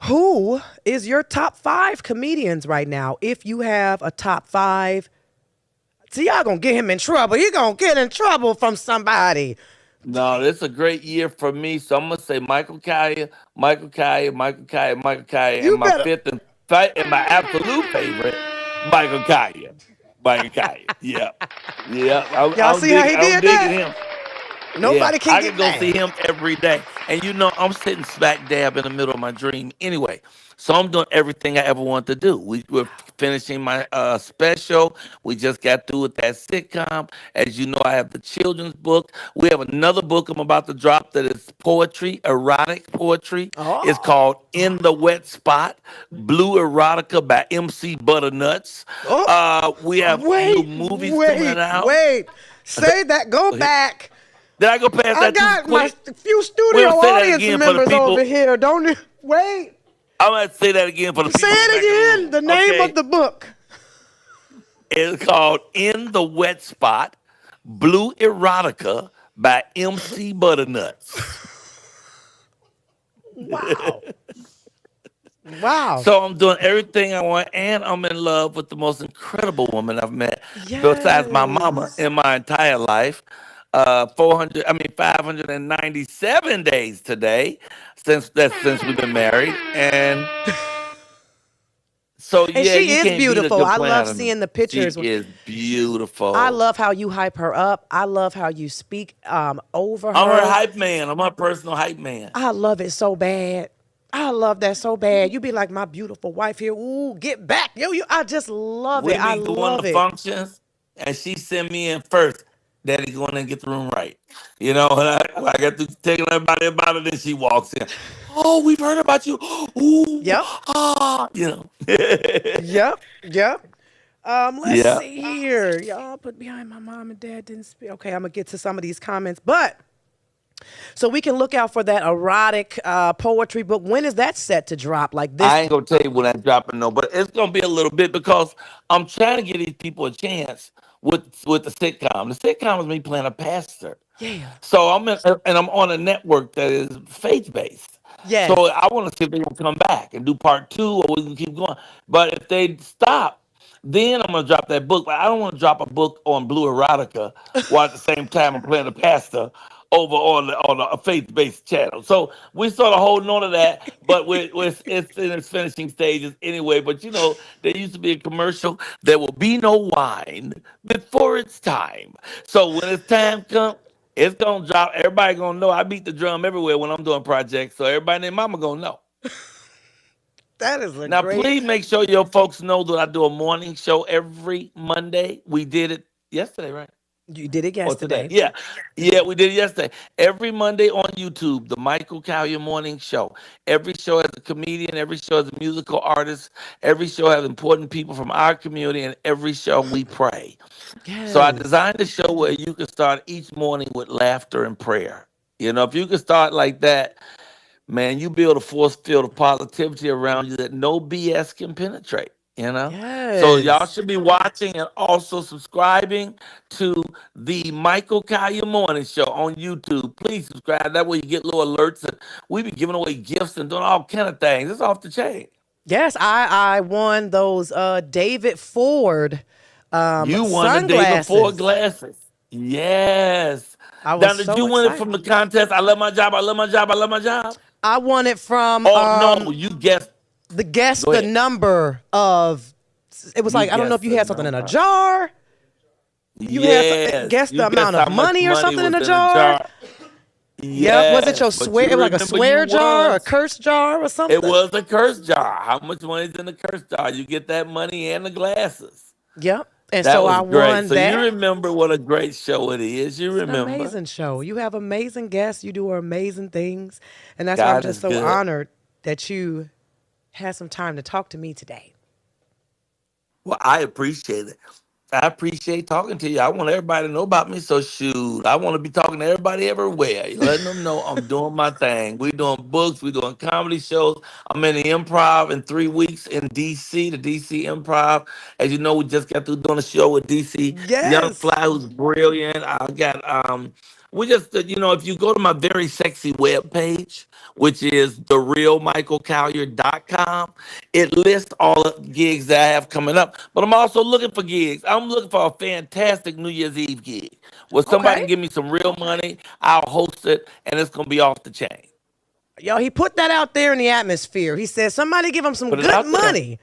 who is your top 5 comedians right now? If you have a top 5, see, y'all gonna get him in trouble. He gonna get in trouble from somebody. No, this is a great year for me. So I'm gonna say Michael Colyar, Michael Colyar, Michael Colyar, Michael Colyar, and You my better. fifth and my absolute favorite, Michael Colyar. Michael Colyar. Yeah. Yeah. Y'all see how he I'm did digging that? him. Yeah, Nobody can I get can go see mad. him every day. And you know, I'm sitting smack dab in the middle of my dream anyway. So I'm doing everything I ever wanted to do. We're finishing my special. We just got through with that sitcom. As you know, I have the children's book. We have another book I'm about to drop that is poetry, erotic poetry. It's Oh, called In the Wet Spot, Blue Erotica by MC Butternuts. oh, We have new wait, movies coming wait, out. wait. Say that. Go back. Did I go past I that too got my quick? few We're studio gonna say that audience again for the members over people. here. Don't you? Wait. I'm gonna say that again for the Say people in the back of the it room. again. The name of Okay, the book. it's called "In the Wet Spot," Blue Erotica by MC Butternuts. Wow. Wow. So I'm doing everything I want, and I'm in love with the most incredible woman I've met, besides my mama, Yes. in my entire life. 597 days today since we've been married, and so And yeah, she you is can't beat a beautiful. good I plan love out of me. seeing the She pictures. is I beautiful. love how you hype her up. I love how you speak over I'm her her. hype man. I'm her personal hype man. I love it so bad. I love that so bad. You be like my beautiful wife here. Ooh, get back. Yo, I just love it. We I be doing the love it. functions, and she send me in first. Daddy, go in and get the room right. You know, and I got to taking everybody about it, and she walks in. Oh, we've heard about you. Ooh, Yep. you know. Yep. Yep. Let's Yeah. see here. Y'all put behind my mom and dad didn't speak. Okay, I'm gonna get to some of these comments, but so we can look out for that erotic poetry book. When is that set to drop? Like this? I ain't gonna tell you when I'm dropping no, but it's gonna be a little bit because I'm trying to give these people a chance with the sitcom. The sitcom is me playing a pastor. Yeah. So I'm on a network that is faith based. So Yes. I want to see if they will come back and do part 2, or we can keep going. But if they stop, then I'm gonna drop that book. But I don't want to drop a book on Blue Erotica while at the same time I'm playing a pastor over on a faith based channel. So we're sort of holding on to that, but it's in its finishing stages anyway. But you know, there used to be a commercial. There will be no wine before it's time. So when it's time comes. It's gonna drop. Everybody gonna know. I beat the drum everywhere when I'm doing projects, so everybody and their mama gonna know. That is a Now, great. please make sure your folks know that I do a morning show every Monday. We did it yesterday, right? You did it Or today? yesterday. Yeah, we did it yesterday. Every Monday on YouTube, the Michael Colyar Morning Show. Every show has a comedian. Every show has a musical artist. Every show has important people from our community, and every show we pray. So I Yes. designed a show where you can start each morning with laughter and prayer. You know, if you can start like that, man, you build a force field of positivity around you that no BS can penetrate. You know, so y'all Yes. should be watching and also subscribing to the Michael Colyar Morning Show on YouTube. Please subscribe. That way you get little alerts, and we be giving away gifts and doing all kind of things. It's off the chain. Yes, I won those David Ford You won the David Ford sunglasses. glasses. Yes. I was Now, did so you win it excited. from the contest? I love my job. I love my job. I love my job. I won it from Oh no, you guessed. the guess Go the ahead. number of. It was You like I don't know if guessed you the had something in a number. jar. You had Yes, guess you the amount guessed of how much money or money something was in a in a jar. jar. Yep. Was it Yes, your but swear? you It was like a remember you swear jar, or a won. curse jar, or It something? was a curse jar. How much money is in the curse jar? You get that money and the glasses. Yep. And That so I was great. won So you that. remember what a great show it is. You It's an remember. amazing show. You have amazing guests. You do amazing things. And that's why I'm God just is so good. honored that you had some time to talk to me today. Well, I appreciate it. I appreciate talking to you. I want everybody to know about me. So shoot, I want to be talking to everybody everywhere, letting them know I'm doing my thing. We doing books, we doing comedy shows. I'm in the Improv in 3 weeks in DC, the DC Improv. As you know, we just got through doing a show with DC Young Yes. Fly, who's brilliant. I got we just if you go to my very sexy webpage, which is therealmichaelcolyar.com, it lists all the gigs that I have coming up. But I'm also looking for gigs. I'm looking for a fantastic New Year's Eve gig where somebody Okay. can give me some real money. I'll host it, and it's gonna be off the chain. Yo, he put that out there in the atmosphere. He said, somebody give him some Put it good out there. money.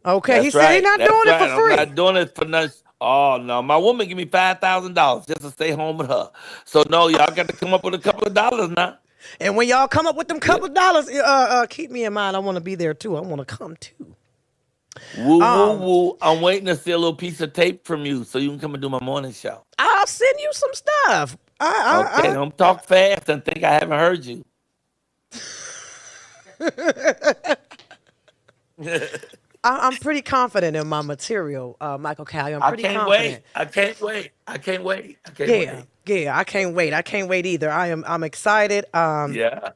Okay. He That's said he's right. not That's doing it right. for I'm free. not doing it for nothing. Oh no, my woman give me $5,000 just to stay home with her. So no, y'all got to come up with a couple of dollars now. And when y'all come up with them Yeah. couple dollars, keep me in mind. I want to be there too. I want to come too. Woo woo Um, woo! I'm waiting to see a little piece of tape from you so you can come and do my morning show. I'll send you some stuff. Okay, don't talk fast and think I haven't heard you. I'm pretty confident in my material, Michael Colyar. I'm I pretty can't confident. wait. I can't wait. I can't wait. I can't Yeah, wait. yeah. I can't wait. I can't wait either. I'm excited. Yeah.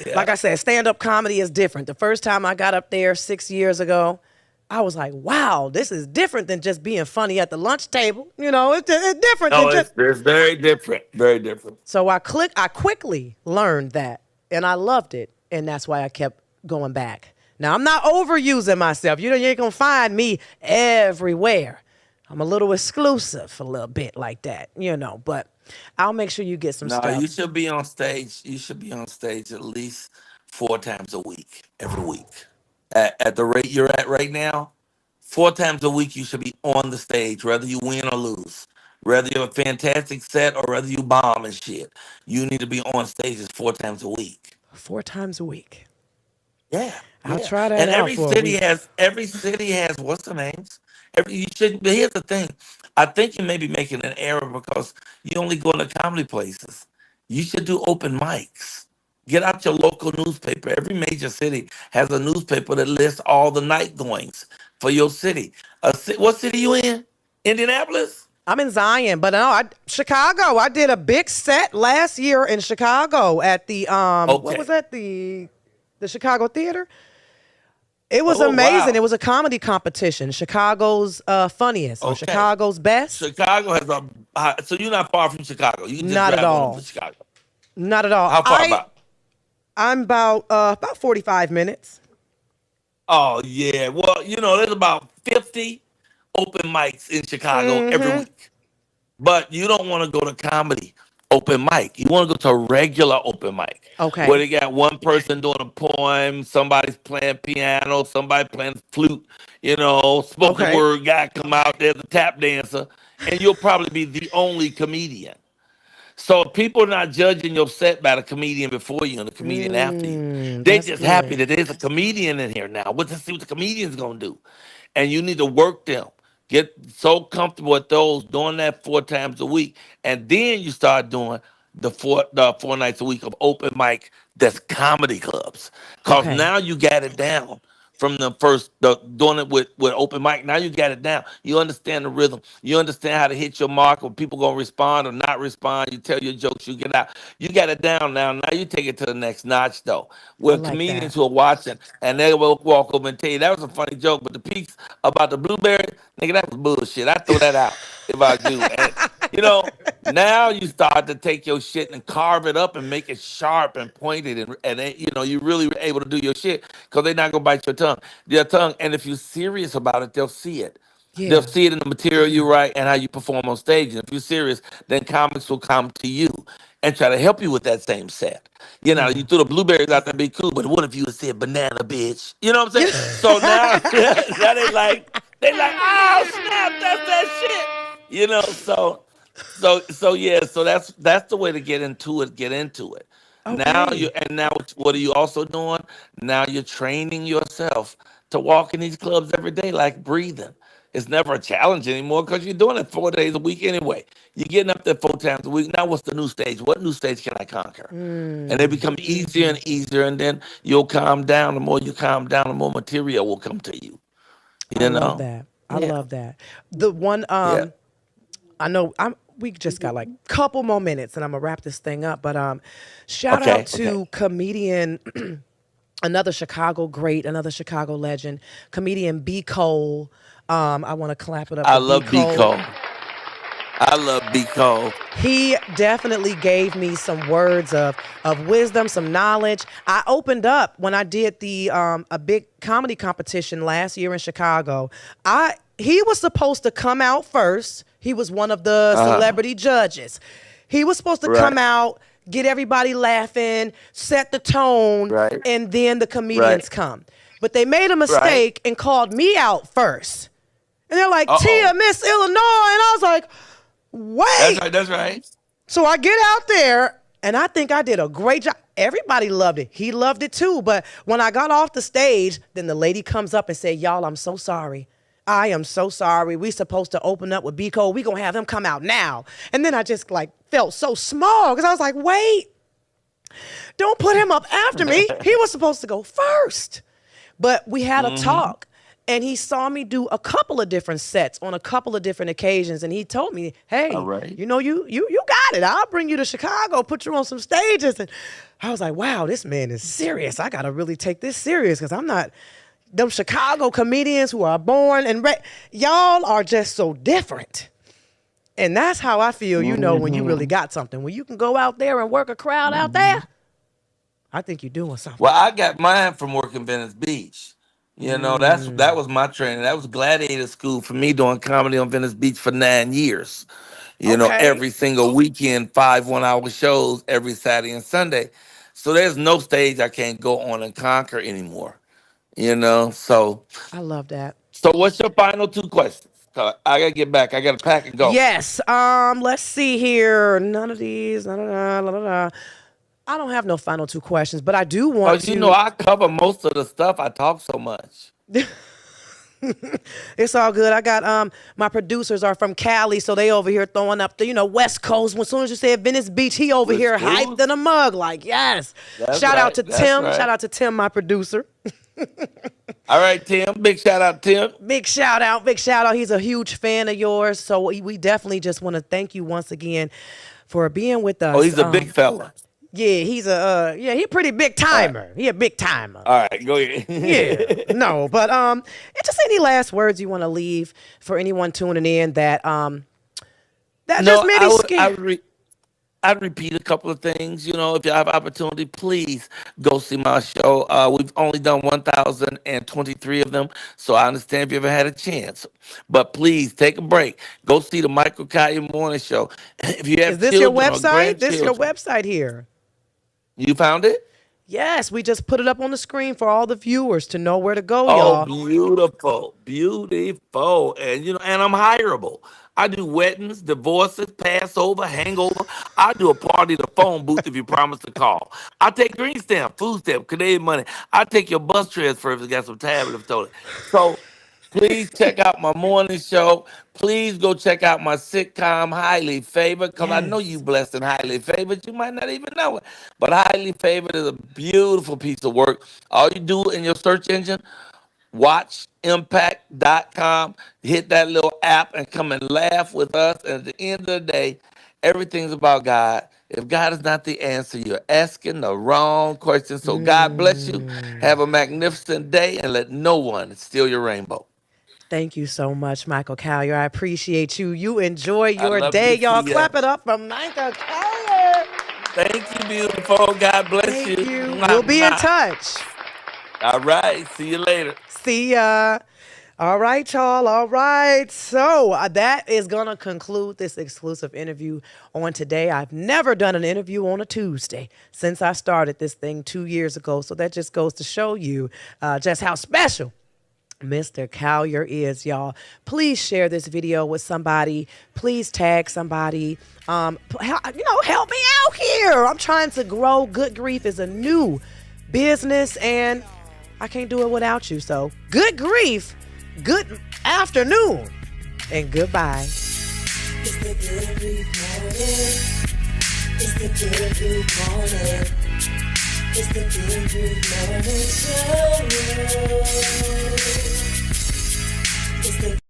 Like Yeah. I said, stand-up comedy is different. The first time I got up there 6 years ago, I was like, wow, this is different than just being funny at the lunch table. It's different than No, just. it's very different. Very different. So I quickly learned that, and I loved it, and that's why I kept going back. Now I'm not overusing myself. You ain't gonna find me everywhere. I'm a little exclusive, a little bit like that, But I'll make sure you get some No, you stuff. should be on stage. You should be on stage at least 4 times a week, every week. At the rate you're at right now, 4 times a week you should be on the stage, whether you win or lose. Whether you have a fantastic set or whether you bomb and shit. You need to be on stages 4 times a week. 4 times a week. Yeah, I'll yeah. try that And out for a week. every city has what's the names? You should. But here's the thing. I think you may be making an error because you only go into comedy places. You should do open mics. Get out your local newspaper. Every major city has a newspaper that lists all the night goings for your city. What city you in? Indianapolis? I'm in Zion, but no, Chicago. I did a big set last year in Chicago at the what was Okay. that? The Chicago Theater. It was Oh amazing. It wow. was a comedy competition. Chicago's funniest or Okay. Chicago's best. Chicago has a. So you're not far from Chicago. You can just Not at drive on over to all. Chicago. Not at all. How far about? I'm about 45 minutes. Oh yeah. Well, there's about 50 open mics in Chicago every Mm-hmm. week. But you don't want to go to comedy open mic. You want to go to a regular open mic where Okay. they got one person doing a poem, somebody's playing piano, somebody playing flute, spoken Okay. word guy come out there, the tap dancer, and you'll probably be the only comedian. So people are not judging your set by the comedian before you and the comedian after you. They That's just happy good. that there's a comedian in here now. Let's see what the comedian's gonna do. And you need to work them. Get so comfortable with those, doing that 4 times a week. And then you start doing the 4 nights a week of open mic that's comedy clubs. Cause Okay. now you got it down from doing it with open mic. Now you got it down. You understand the rhythm. You understand how to hit your mark when people gonna respond or not respond. You tell your jokes, you get out. You got it down now. Now you take it to the next notch though. I Where like comedians that. who are watching and they will walk over and tell you that was a funny joke, but the piece about the blueberry, nigga, that was bullshit. I throw that out if I do. And you know, now you start to take your shit and carve it up and make it sharp and pointed, and you really were able to do your shit because they're not gonna bite your tongue. And if you're serious about it, they'll see it. They'll Yeah. see it in the material you write and how you perform on stage. And if you're serious, then comics will come to you and try to help you with that same set. You Yeah. threw the blueberries out there, be cool, but what if you had said banana, bitch? You know what I'm saying? So now, now they like, oh snap, that's that shit. So yeah, so that's the way to get into it. Get into it. Okay. Now what are you also doing? Now you're training yourself to walk in these clubs every day like breathing. It's never a challenge anymore because you're doing it 4 days a week anyway. You're getting up there 4 times a week. Now what's the new stage? What new stage can I conquer? And they become easier and easier, and then you'll calm down. The more you calm down, the more material will come to you. I You love know? that. I love that. The one, I know we just got like a couple more minutes and I'm gonna wrap this thing up, but shout out to comedian, another Chicago great, another Chicago legend, comedian B. Cole. I want to clap it up. I for love B. Cole. I love B. Cole. He definitely gave me some words of wisdom, some knowledge. I opened up when I did the a big comedy competition last year in Chicago. He was supposed to come out first. He was one of the celebrity judges. He was supposed to come out, get everybody laughing, set the tone, and then the comedians come. But they made a mistake and called me out first. And they're like, Tia, Miss Illinois. And I was like, wait. That's right. So I get out there, and I think I did a great job. Everybody loved it. He loved it too. But when I got off the stage, then the lady comes up and said, y'all, I'm so sorry. I am so sorry. We supposed to open up with B. Cole. We gonna have him come out now. And then I just like felt so small because I was like, wait, don't put him up after me. He was supposed to go first. But we had a talk. And he saw me do a couple of different sets on a couple of different occasions. And he told me, hey, you know, you got it. I'll bring you to Chicago, put you on some stages. And I was like, wow, this man is serious. I got to really take this serious because I'm not them Chicago comedians who are born and y'all are just so different. And that's how I feel, you know, when you really got something. When you can go out there and work a crowd out there, I think you're doing something. Well, I got mine from working Venice Beach. You know, that was my training. That was gladiator school for me doing comedy on Venice Beach for 9 years. You know, every single weekend, 5 one-hour shows every Saturday and Sunday. So there's no stage I can't go on and conquer anymore. You know, so. I love that. So what's your final 2 questions? I got to get back. I got to pack and go. Yes. Let's see here. None of these. I don't have no final 2 questions, but I do want to. You know, I cover most of the stuff. I talk so much. It's all good. I got my producers are from Cali, so they over here throwing up the West Coast. As soon as you said Venice Beach, he over here hyped in a mug, like yes. Shout out to Tim. Shout out to Tim, my producer. All right, Tim. Big shout out, Tim. Big shout out. Big shout out. He's a huge fan of yours, so we definitely just want to thank you once again for being with us. Oh, he's a big fella. Yeah, he's he a pretty big timer. Right. He a big timer. All right, go ahead. Yeah, no, but just any last words you want to leave for anyone tuning in that just maybe scared. I'd repeat a couple of things. You know, if you have opportunity, please go see my show. We've only done 1,023 of them, so I understand if you ever had a chance. But please take a break. Go see the Michael Colyar Morning Show. If you have Is this your website? This is your website here. You found it? Yes, we just put it up on the screen for all the viewers to know where to go, y'all. Oh, beautiful, beautiful. And and I'm hireable. I do weddings, divorces, Passover, hangover. I do a party at the phone booth if you promise to call. I take green stamp, food stamp, Canadian money. I take your bus transfer if you got some tablet told it. So please check out my morning show. Please go check out my sitcom, Highly Favored, because I know you blessed and highly favored. You might not even know it. But Highly Favored is a beautiful piece of work. All you do in your search engine, watchimpact.com, hit that little app and come and laugh with us. And at the end of the day, everything's about God. If God is not the answer, you're asking the wrong question. So God bless you. Have a magnificent day and let no one steal your rainbow. Thank you so much, Michael Colyar. I appreciate you. You enjoy your day, y'all. Clap it up for Michael Colyar. Thank you, beautiful. God bless Thank you. you. We'll be in touch. All right. See you later. See ya. All right, y'all. All right. So that is going to conclude this exclusive interview on today. I've never done an interview on a Tuesday since I started this thing 2 years ago. So that just goes to show you just how special Mr. Colyar is, y'all. Please share this video with somebody. Please tag somebody. Help me out here. I'm trying to grow. Good Grief is a new business, and I can't do it without you. So, good grief, good afternoon, and goodbye. It's the Good Grief Morning. It's the Good Grief Morning. It's the Good Grief Morning Show. It's the